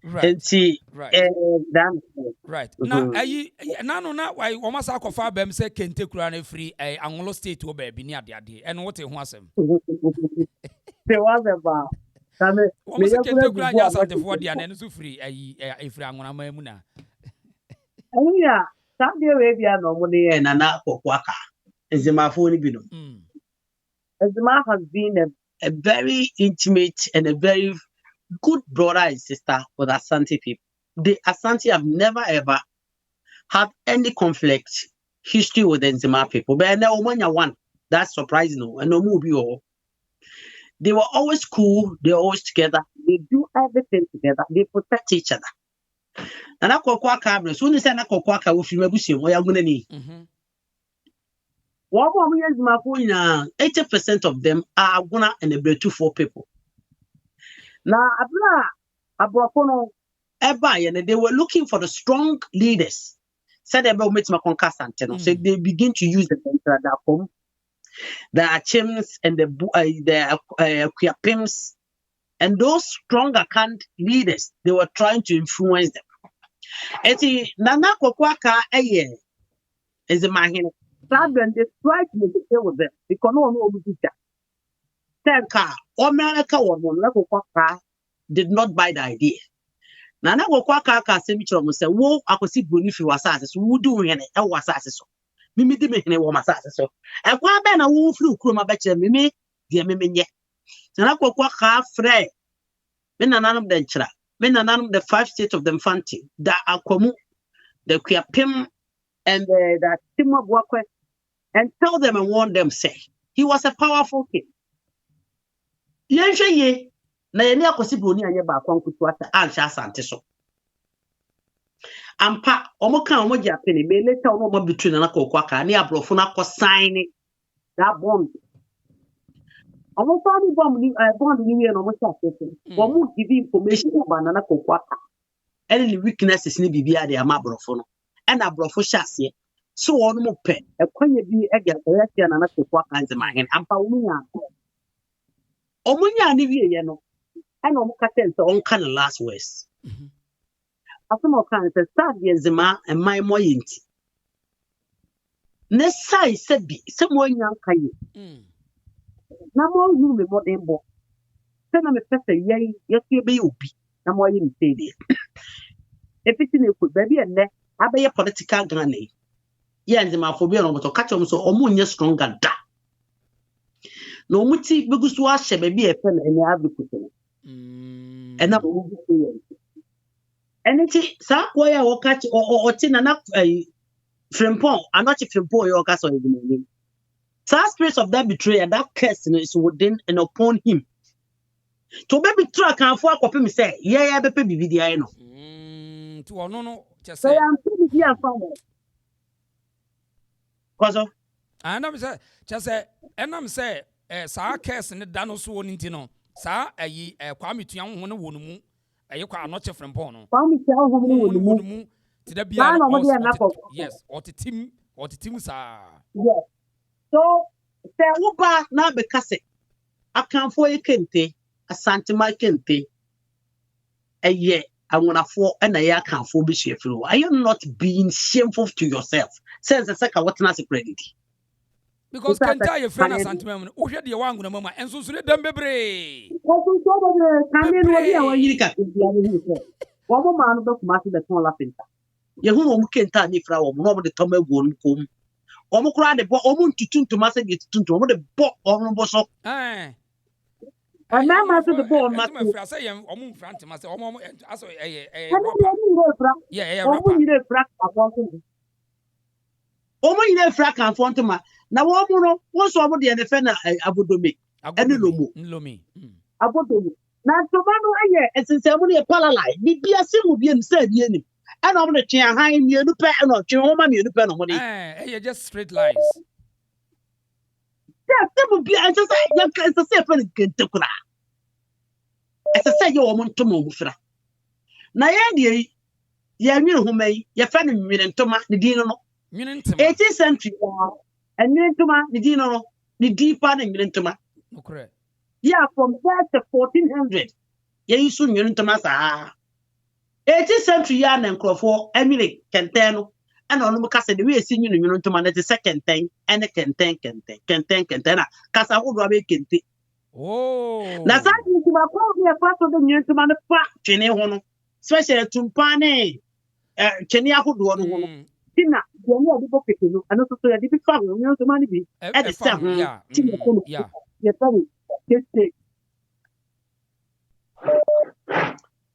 Right. And see, right. Now, now, why almost I could find them say Kente Kurane free a Anglo state to baby near the idea. And what it was him. There was about almost Kente Kurane Asante for the and so free a free Angona Mamuna. Yeah, Saudi Arabia normally and Anako Waka is the Mafuni Bino. Zima has been a very intimate and a very good brother and sister for the Asante people. The Asante have never ever had any conflict history with the Nzima people. But now when you want, that's surprising. And no movie. They were always cool. They're always together. They do everything together. They protect each other. And I call Kwaka. Soon as I call Kwaka, we feel we are going to need. 80% of them are Aguna and the Bretu people. Now, Abrapono, and they were looking for the strong leaders. Said about Asante. So they begin to use the Achims and the Kuyapims, and those strong account leaders. They were trying to influence them. Eti Nana Kokwaka is a man. They tried to negotiate with them because no one knows America or Kokwaka did not buy the idea. Na na go kwa ka asem kyerɛ mo sɛ wo akosi broni fi wasase so wo du hene e wasase so mimi di me hene wo masase so e kwa be na wo firi kuro ma be kyerɛ mimi die mimi nye na kwa ka frɛ me nananom de nkyerɛ me nananom the 5 states of the Infante da akwamu the Kuapem and the Timor Bwakwe and tell them and warn them say he was a powerful king. Yenhwe ye na ye ne akosi broni anye ba akwa nkutu ata anhya Asante so. Ampa omo kan omo gya pene me later omo between na kokwa ka ne abrofo na ko sign that bond. Omo family bond ni we no mo sha pese. Omo give information about na kokwa ka. Any weaknesses ni bibia de ama abrofo no. And abrofo sha se. So on mo pe ekwanye bi ega ya na kokwa ka nzema hen ampa omunya ni wie ye no. And omo ka tell so on kan last words. Asomo kan se start ye nzema and my moyinti. Ne sai se bi se mo nya nka ye. Na mo hu me modern bo. Se na me pese ye be obi na mo ye nte de. Efiti na ku ba bi enne abeye political Ghana. Ye nzema fo bi no to catch them so omo nye stronger da. No muti begusu a hye ba bi e pe na ene advocate. Ena mo bu Anything, sa kwaya wo catch or tina na Frimpong, Anokye Frimpong yo ka so even. Sa spirit of that betrayal, that curse is within and upon him. To be betray kan fo akopem say, yeah be pe bibi dia no. To ono no just So say. I'm pretty dia fam. Kozo. Anam say just say enam say sa curse ne da no so woni ntino. Sa ayi Kwame Tuan ho ne wonu mu. Ayi kwa Anokye Frimpong no. Kwame Tuan ho ne wonu mu. Ti da bia no. Yes, or the team sa. Yes. So say wo ba na be kase. Akanfo ekente, Asanteman kente. Eye awonafo na ye akanfo be hwefiri. Are you not being shameful to yourself? Sense the second what na credit. Because kenta your friend Asanteman, o hwe de wangu na mama enso so dem bebre. Ko so bebre kan ni no bi awon yiri ka ti bia ni so. Wo mo ma no be kuma se be ton la pinta. Ye hu mo kenta ni fra wo no mo de toma egu no kom. Wo mo kura de bo wo mo ntutu ntoma se de tutu wo mo de bo wo mo bo so. Na ma so de bo ma so. Fra say wo mo fra ntoma se wo mo aso Yeah, wo mo yire fra afon to. Wo mo yire fra kan afon to ma. Na wo mo no wo so wo de ne fe na abodomi. Ene lomi. Abodomi. Na ntoma no aye esensemu ne paralyze. Bi bia se mu bia nsa bia ni. And I'm the chair high in the pen or Chihoma, you depend on money. Just straight lies. Yes, that would be as a separate Kentucky. As I say, you want to move. Nayandi, ya knew who may, your family minute to the dino. 18th century, and minute to the dino, the deeper and minute to my. Yeah, from that to 1400. Yeah, you soon minute to my. 18th century yarn and crofo Emily Kenteno and on Mucasa the way singing you to manage the second thing and a Kentena Casa would be Kenti. Oh, that's actually to my probably a part of the new to manufacture Chene, especially to Pane Chenia who do Tina, the only book and also to a different family, you know, the money be at the time. Yeah.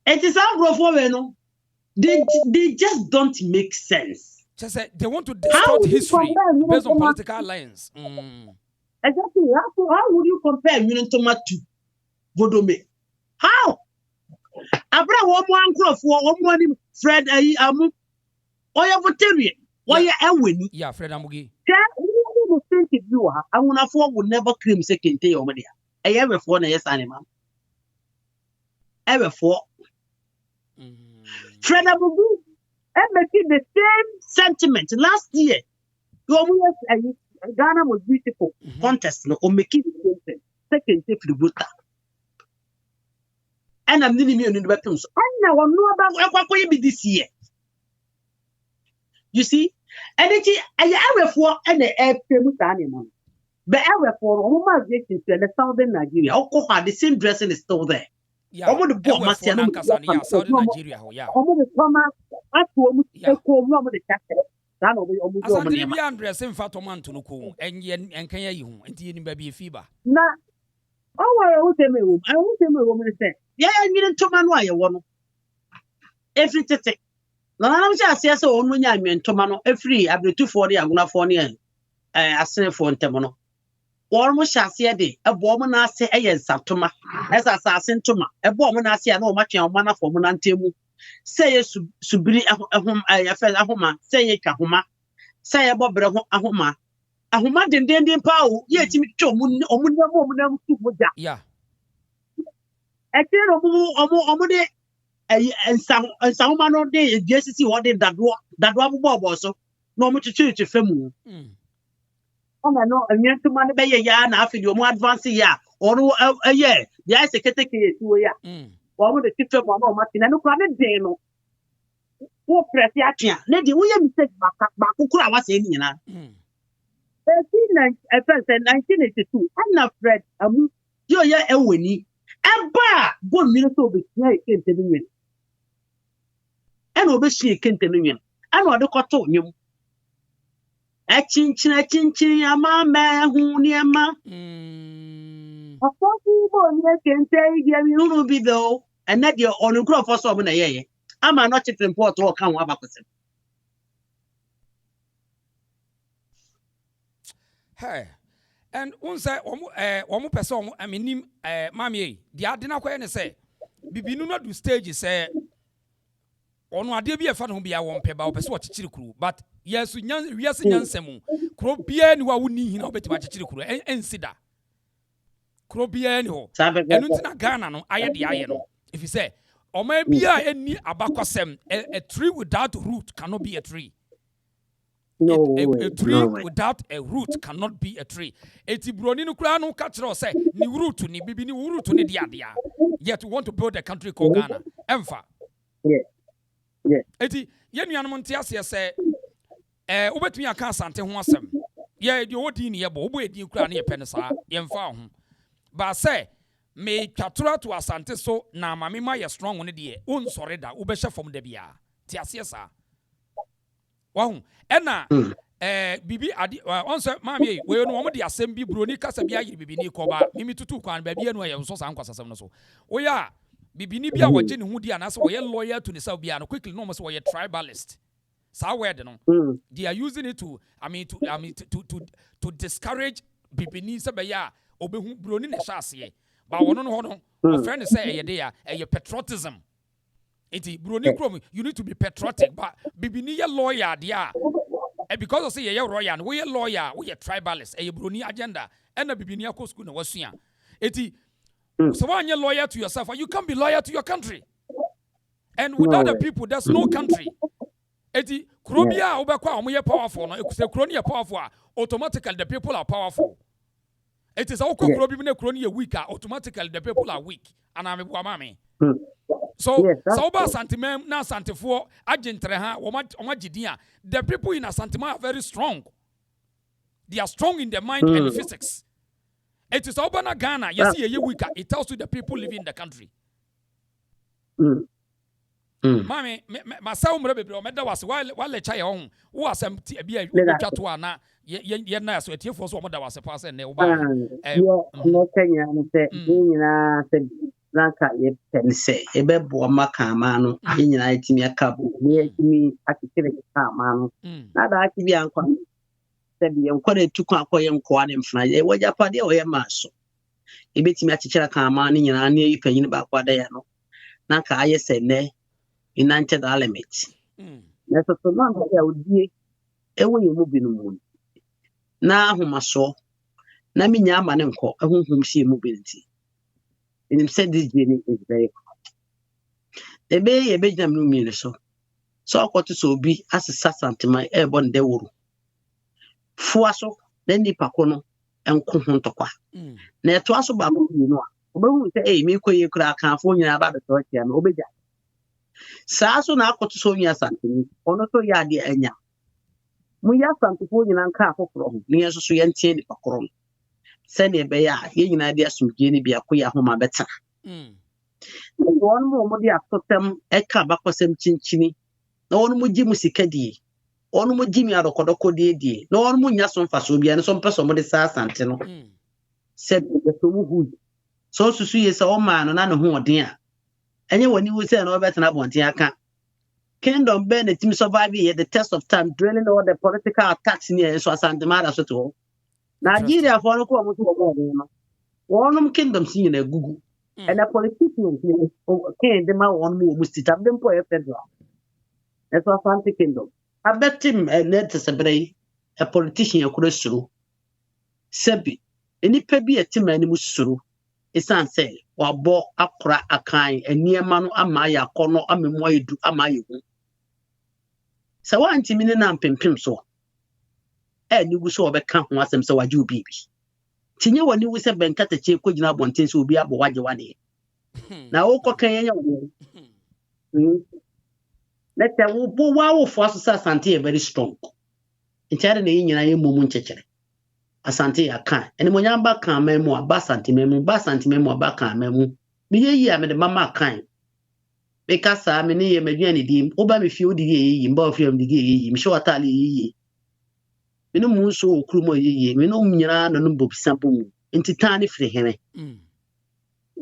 It is our they just don't make sense. Just say they want to distort history based on political alliance. Exactly. How would you compare Minintoma to Vodome? How? Abra one crop for one Fred Amu or Votarian. Why Elwin? Yeah, Fred Amugi. I want to would never claim second day over there. I ever for a yes animal. Ever for Fred Abu and making the same sentiment last year. Ghana was beautiful contest no or making the same thing. Second day for the voter. And I'm needing you in the weapons. And now I'm not about what be this year. You see, and it I ever for and the air famous animal. But ever for woman to the southern Nigeria, the same dressing is still there. Omo the boy Masiano South Nigeria ho ya. Omo the Toma ato omo eko omo the chate. Dan omo omo do omo Asante nema. bi Andres mfa tomanto no ko enye enkan ya yi ho enti ni ba bi fiba. Na owo wo teme wo. I wo teme wo me say. Ya nwire ntoma no aye wo no. Every tete. Na na mse ase se onu nya nwire ntoma no every abretufo de agunafo ne asenefo ntemo no. Warmo shase de ebo mo na ase eye nsatoma esa asase ntoma ebo mo na ase na o matwe o mana fo mo na ntemu se ye subiri ahom ayefe ahoma se ye twa homa se ye bobre ho ahoma dendenden pa o ye timi twa omu na tu moja Yeah. etiro omu de nsahoma no de jesisi wo de dadwo bobo so no mo twetwe femu no ntoma ne be ya na afi de omu advance ya onu ye ya seketeke tuwo ya wo de tife mo na o matina no kwa ne den no wo press ya tia ne de wo ye mistake ba kokura wa se ni nyina 1982 ana Fred amu yo ye eweni eba bo mi no so be tia ekente bi nwen ena obeshi ekente no nwen ana ode koto nyum Chinchin, ama me hu niema. Afofu bo ni ekente ide mi uru bi do. Ene de onu kro fo so na yeye. Ama no chicken pot wo kan wa bakose. Hey. And unsa omo person aminim mami di ade na kwaye ne say bibinu no do stage say ono ade bi e fa no bia wo mpeba wo pese wo chichiri kuru but yesu nyansemu kro bia ni wa woni hina obetima chichiri kuru ensida kro bia ni ho enu ntina Ghana no aye de aye no if you say oma bia eni abakwasem a tree without root cannot be a tree. No, a tree without a root cannot be a tree. Eti broni no kura no ka kire say ni root ni bibi ni root ni dia dia. Yet we want to build a country called Ghana. Emfa. Yeah. Eti ye nuanom ntia se say obetumi aka Asante ho asem. Ye de odi ni ye bo obo edi kura na ye pene saa ye mfa ho. Ba say me twatoro to Asante so na mame ma ye strong ne de onsore da obehye fom da bia. Ti ase saa. Wow, ena bibi adi onse mami we no omo de asem bi broni kasa bia yiri bibi ni koba mimi tutu kwan ba bia no ye nso sa nkwasasem no so oya bibi ni bia waje ne hu di anase wo ye loyal to ne self bia no quickly no mo so wo ye tribalist sa word no they are using it to to discourage bibi ni se be ya obehu broni ne shaase ba wono no ho no friend say ye de ya patriotism. Iti broni krom you need to be patriotic but bibini ye lawyer dia because of say ye royal we ye lawyer we ye tribalist e broni agenda and bibini akọ school na wasua iti so when you loyal to yourself you can't be loyal to your country and without the people there's no country iti krobia obekwa omo ye powerful no ekuse kroni ye powerful automatically the people are powerful. It is okọ krobi na kroni ye weak automatically the people are weak and am bua mame. So, Sauba Asanteman, na Asantefo, Agentreha, Omajidia, the people in Asanteman are very strong. They are strong in their mind and physics. It is Obana Ghana, you see a weaker, it tells you the people living in the country. Mami, myself, Meda was while a child who was some beer, Chatuana, ye nice, so a tear for some that was a person. No Kenya, said. Naka ye pense ebebo maka amano nyina etimi akabo ne etimi akikire ka amano na da akibi ankwa se bi enkwa etukwa akoye nkwa ne mfna ye wagya pade o ye maso ebetimi akikire ka amano nyina ne yipanyin ba kwada ya no naka aye se ne inanche da limit na so so na ya odie ewo ye mu binu mu na ahomaso na minya ama ne nkọ ehunhum sie mu binti. And said this journey is very hard. The bay a big no so. So I got to so be as a Asanteman airborne de wuru. Fuaso, then the pacono and Kuhuntokwa. Near to us about you know. Obu say, me ko ye kra kan fo nyina ba beto tia no obeja. Saa so na akoto so nya Asanteman. Ono so ya de anya. Mu ya Asantefo nyina nka akokoro ho. Ne yeso so ye ntie ni pakoro. Send a bear, ye na dear some guinea be a queer home a better. One more dia totem eka bakosem chinchini. No one mu jimu sikadi. One mu jimi adokodoko die. No one mu nya so mfa so bia no so mpeso mo de sa asante no. Said the so good. So susu ye sa o man no na ne ho odin a. Enye wani wo say no better na bonten aka. Kingdom Ben team survive here the test of time drilling all the political attacks near so Asanteman so to. Nigeria for no ko mo to one kingdom see na gugu. And a politician okay the man one more must it have been for a federal. That's what Asante Kingdom. I bet him a net a politician you could sue. Sebi, any pebi a team any musuru. It's answer or bo akra a kind and near manu amaya corner amemoy do amayu. So one timid and pimpim so. And you saw a camp once them so a you baby. Tinya when you was a bank at the chief could not want things will be up what you want. Now, okay, let the wow for Asante very strong. In China, I am Mumunche. Asante, I can't. And when I'm back, I'm a more Basanti memo back, I'm a memo. Me, I made the mamma kind. Because I'm in a median dim, Obama few de both of the sure tally. We no moon so crumo ye, we no mira no book sample into tiny free him.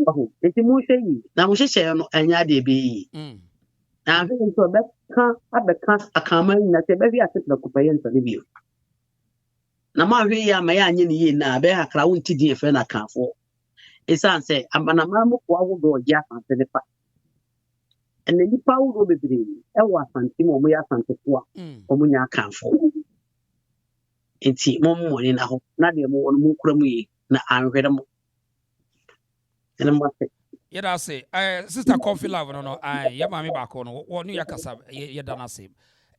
Oh, it's a moon now we share no and ya de be. Now I'm going to a bet can't a common that a baby asset the companion to review. Now my way my ye na bear crown to dear friend I can't for. It's answer, I'm an amamo will go jack and the fact. And then the power will be brave. I was something when we are something for when I can't for. Enti mo ni na ho na de mo won mu kura mu yi na anhwere mo ene mo se ye da say sister coffee love no ye ma me ba ko no wo no yakasa ye da na say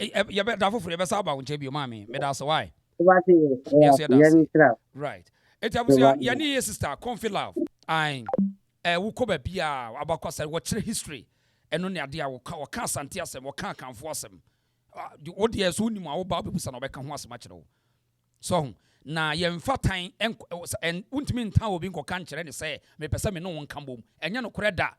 ye be da foforo ye be sa ba wonche bi o ma me da say why yes ye da say right eti abusia ye ni ye sister coffee love wo ko ba bia abakwasa wo kire history eno ne ade a wo ka Asante asem wo ka kanfo asem wo de so ni mu a wo ba bebusa na wo be ka ho asem a kire wo. So na yemfa tan en untimi ntan obi nkoka nkere ne say me pese me no won kambom enye no kore da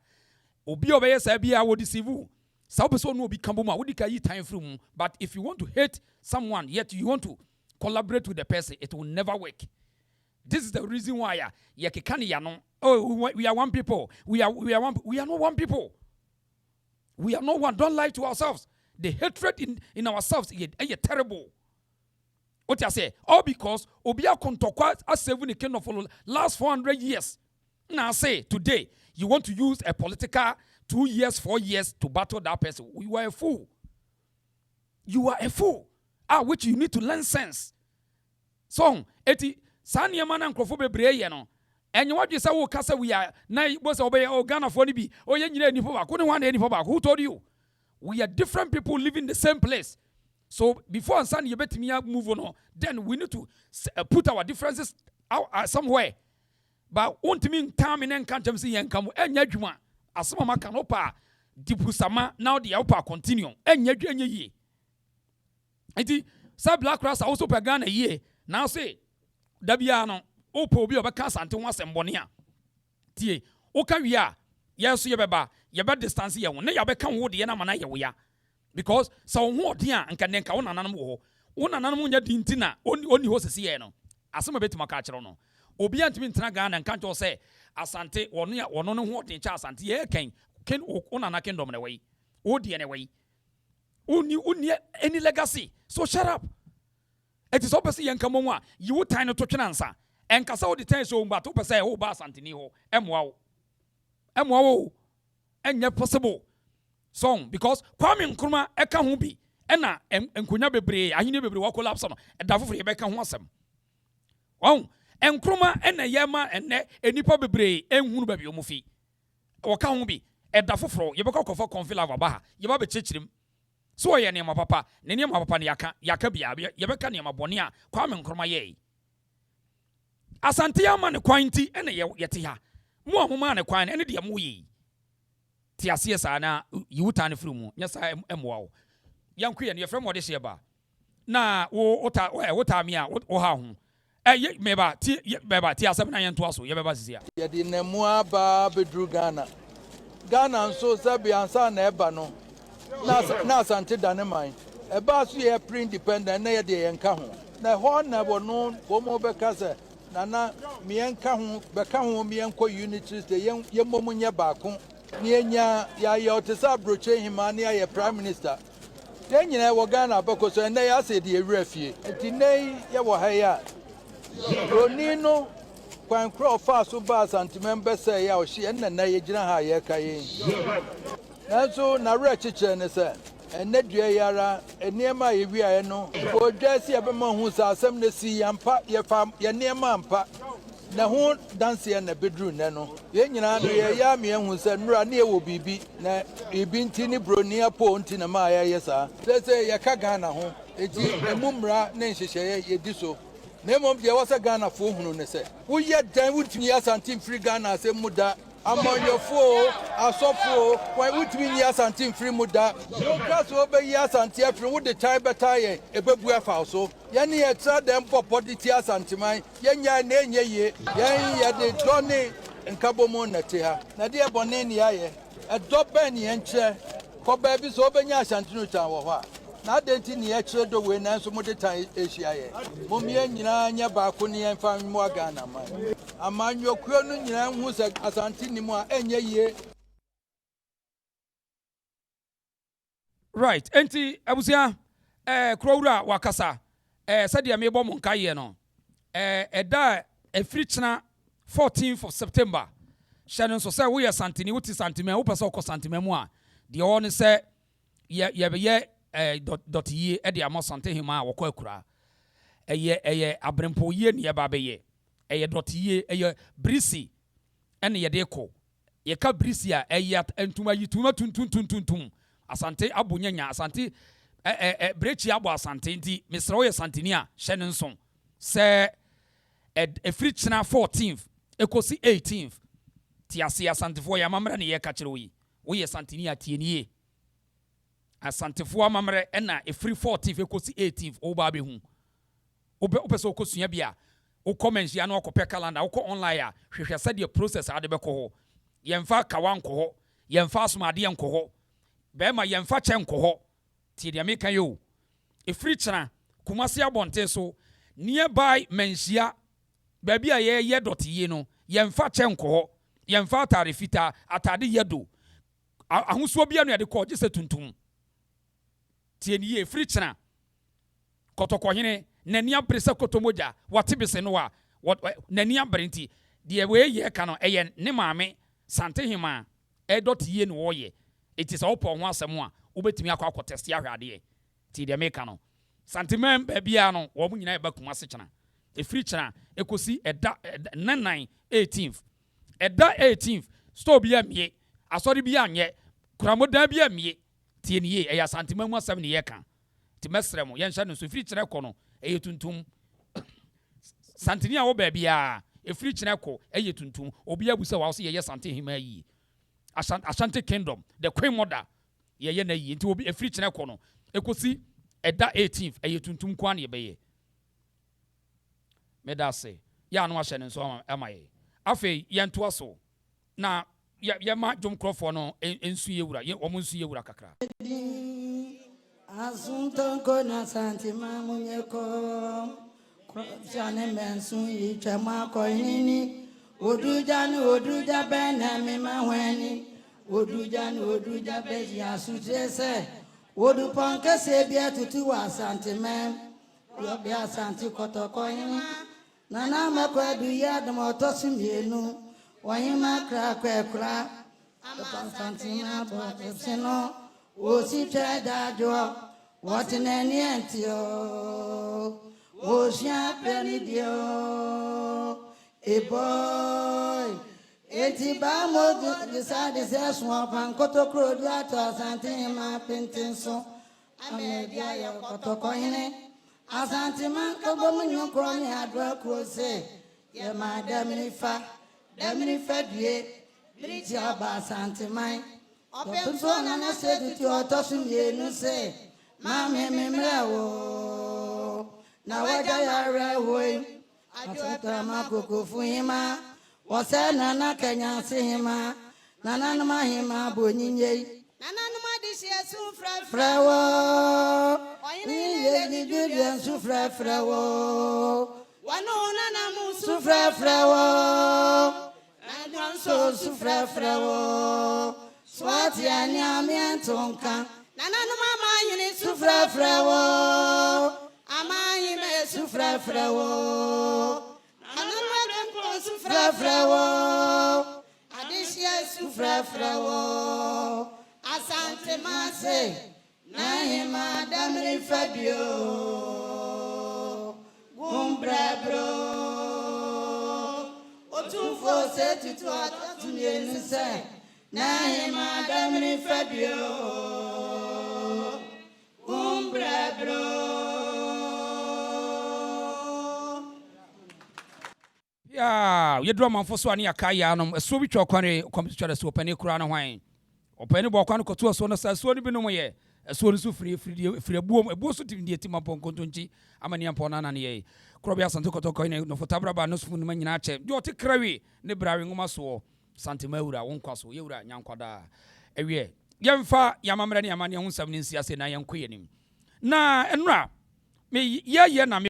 obi obeye sa bia wo deceive sa obeso no obi kambom a wo dika yi tan free mu. But if you want to hate someone yet you want to collaborate with the person, it will never work. This is the reason why ye keka ne ya no, oh we are one people, we are not one people, we are not one. Don't lie to ourselves. The hatred in ourselves is terrible. What I say? All because Obia Kontokwa has saved the kingdom for last 400 years. Now say today you want to use a political 2 years, 4 years to battle that person. You are a fool. You are a fool. Which you need to learn sense. So eti sani man and crofo bebreye no. And you want to say we kasa we are na was obey Ghana for bi. Oh ye nyina ni for couldn't want any for back. Who told you? We are different people living in the same place. So before you bet me move on, then we need to put our differences out somewhere. But won't mean time in can't see and come and yajuma. As some can opa dipusama now the upper continue and ye. Iti sa Black Rasta also pagan a year. Now say Dabiano Opo be of a Asante once and Bonia. Tie Okawia, yes, yabeba, yabba distance here, when you become wood the enamana we are. Because so what dear and can then count on animal. One animal dintina only horses here. As some a bit macachono. Obiant mean Tragan and can't say Asante or near or no what in Charles and Tia can own an kingdom away. Oh, dear anyway. Only any legacy. So shut up. It is opposite and come on. You would time to an answer. And Casao the ten so but to say, oh, Bass Antiniho, M. And yet possible. Song because Kwame Nkrumah eka ho bi ena enkonya bebre ahine bebre wa collapse no edafo fo yebeka ho asem Nkrumah ena yema enne enipa bebre enhunu ba bi omufi woka ho bi edafo fo yebeka kofo confilava ba ha yeba be chechirim so ye ne papa ne ne papa ne yaka bia yebeka ne mabone a Kwame Nkrumah ye Asante ama ne kwanti ena yete ha mo amoma ne kwan ene de mo yi Tiasia sana you turn through mu nyasa emwo yankwe ne yefrem wode sheba na wo ota mi a wo ha ho meba ti asem na yento aso ye beba sisia ye di nemu aba bedru Ghana Ghana so sabi ansa na eba no na Asante daneman eba so ye pre-independent na ye de yenka ho na ho na bo no wo mo beka se na mienka ho beka ho mienko unity de ye momu nya baako ni enya ya ye otesa broche hima na ye prime minister de nyina wo Ghana beko so na ya se de ewura fie enti nei ye wo ha ya roni no kwan kro fa so ba Asanteman be say ya o hye na ye gina ha ye ka ye nanso na re chiche ne se enne dua yara eniema ye wiae no odwa si ebe ma hu sa asem ne si yampa ye fam ye niema ampa na ho danse na bedru ne no ye nyina no ye ya me hu se nura na ye wo bibi na ibi nti ni broni apo nti na ma ya ye sa se ye ka Ghana ho eti emumra na nhyehyeye ye di so na mom je wasa Ghana fo hunu ne se wo ye dan wutumi Asante free Ghana se muda amanyofo asofo why wutumi ni Asante free muda no class obe yi Asante free wo de time beta ye ebebu afa so ye ne ye tra dem popodi ti Asanteman ye nya na enye ye ye de doni nkabomo na te ha na de ebone ni aye edobe ni enche ko ba bi so obenya Asante no tan wo ho a na denti ni ye kire do we na so mo de tan ehia ye mo mie nyina nya ba ko ni enfa mo Ghana man amanyokuo no nyina hu se Asante ni mu a enye ye right enti abusia krowura wakasa sadia me bo monka ye no eda efrichna 14th of September shanon so say we Asanteni wuti Asanteman wo pese okọ Asanteman mu a de o ne se ye be ye dot ye e de amo Asante hima wo kọ akura eye abrempo ye ne ye ba be ye eye dot ye eye brisi ene ye de ko ye ka brisi a eye entuma yituma tuntuntuntuntum Asante abunyanya Asante brechi abo Asante nti mesra wo ye Asanteni a hye ne nson se efri china 14th ekosi 18th ti ase Asantefo ya mamre ne ye ka kire wo ye Asanteni a tie nie Asantefo amamre na efri 14th ekosi 18th o ba be hu opese okosua bia o comment ya na okope calendar o ko online a hwehwe se de process ade be ko ho yemfa kawan ko ho yemfa asomade enko ho be ma yemfa chen ko ho ti de meka yo efri china kumase abonte so nearby menhia ba bia ye dot ye no yemfa chen ko ho yemfa atare fita atade yedo ahosuo bia no ye de ko je se tuntum ti ni efri china kotokohene nani abrese kotomoja watibese no a nani abrenti de we ye ka no eye ne maame Sante hima dot ye no wo ye it is opo ho asem a obetimi akwa test ya hwade ti de meka no Asanteman ba bia no wo nyina e ba Kumase chena efri chena ekosi eda 18th eda 18th store bia mie asori bia anye kuramoda bia mie ti ni ye e Asanteman mu asem ne ye ka ti mesrem ye nhya no so efri chena ko no eye tuntum Asanteni a wo ba bia efri chena ko eye tuntum obi abusa wa so ye Sante hima yi Asante Kingdom the Queen Mother ye na yi nti obi efri chena ko no ekosi eda 18th eye tuntum kwa na ye be ye medase ya no ahye ne nso amaye afi ye nto aso na ye ma jom krofo no ensu ye wura ye omo nsu ye wura kakra Asunto kona Asanteman munyeko Jane mensu yichema ko nini oduja bena mi mahweni oduja beji asutese odu ponke sebia tutu wa Asanteman yo bia Asante kotoko yin nana makwadu ya domoto simienu wanyima kra kwekra Asanteman boteseno osi tredajo watineni entio osia penidio e boy eti ba mo decide se swap an kotokro du ato Asanteman pintinso amedia ya kotoko hine Asanteman ko bomu nyokro ni adwa krose ye ma demnifa die briti aba Asanteman openso na na se ti otosu mienu se ma me mrewo na waja ya rewo atata makoko fuhima wose na na Kenya sihima Nananum ahima bonyinye. Nananum adishia sufra Frawo. Oyini Julian sufra frawo. Wano nanamu Sufra frawo. So sufra frawo. Swati anyami antonka. Nananum amayini Sufra frawo. amayime Sufra frawo. Nananum adempo Sufra frawo. adishia Sufra frawo. Asanteman Say, Nahima damri fabio. Gumbrebro. Otufo se tutu atatuye nse. Nahima damri fabio. Gumbrebro. Yeah, you draw man for so ani akaya no so bi twa kware computer so opani kura no hwan opani bo kwano koto so no sa so ni bi no ye so ni so firi buom ebu so tim die tim pon kontonchi amani ampon na na ye krobi asante koto ko no fotabra ba no so funu manyina che de ote krawi ne brawe ngoma so santema wura won kwaso ye wura nyankwada ewie yemfa yamamre ne amani hu sam ni nsia se na yenkoye nim na enura me ye na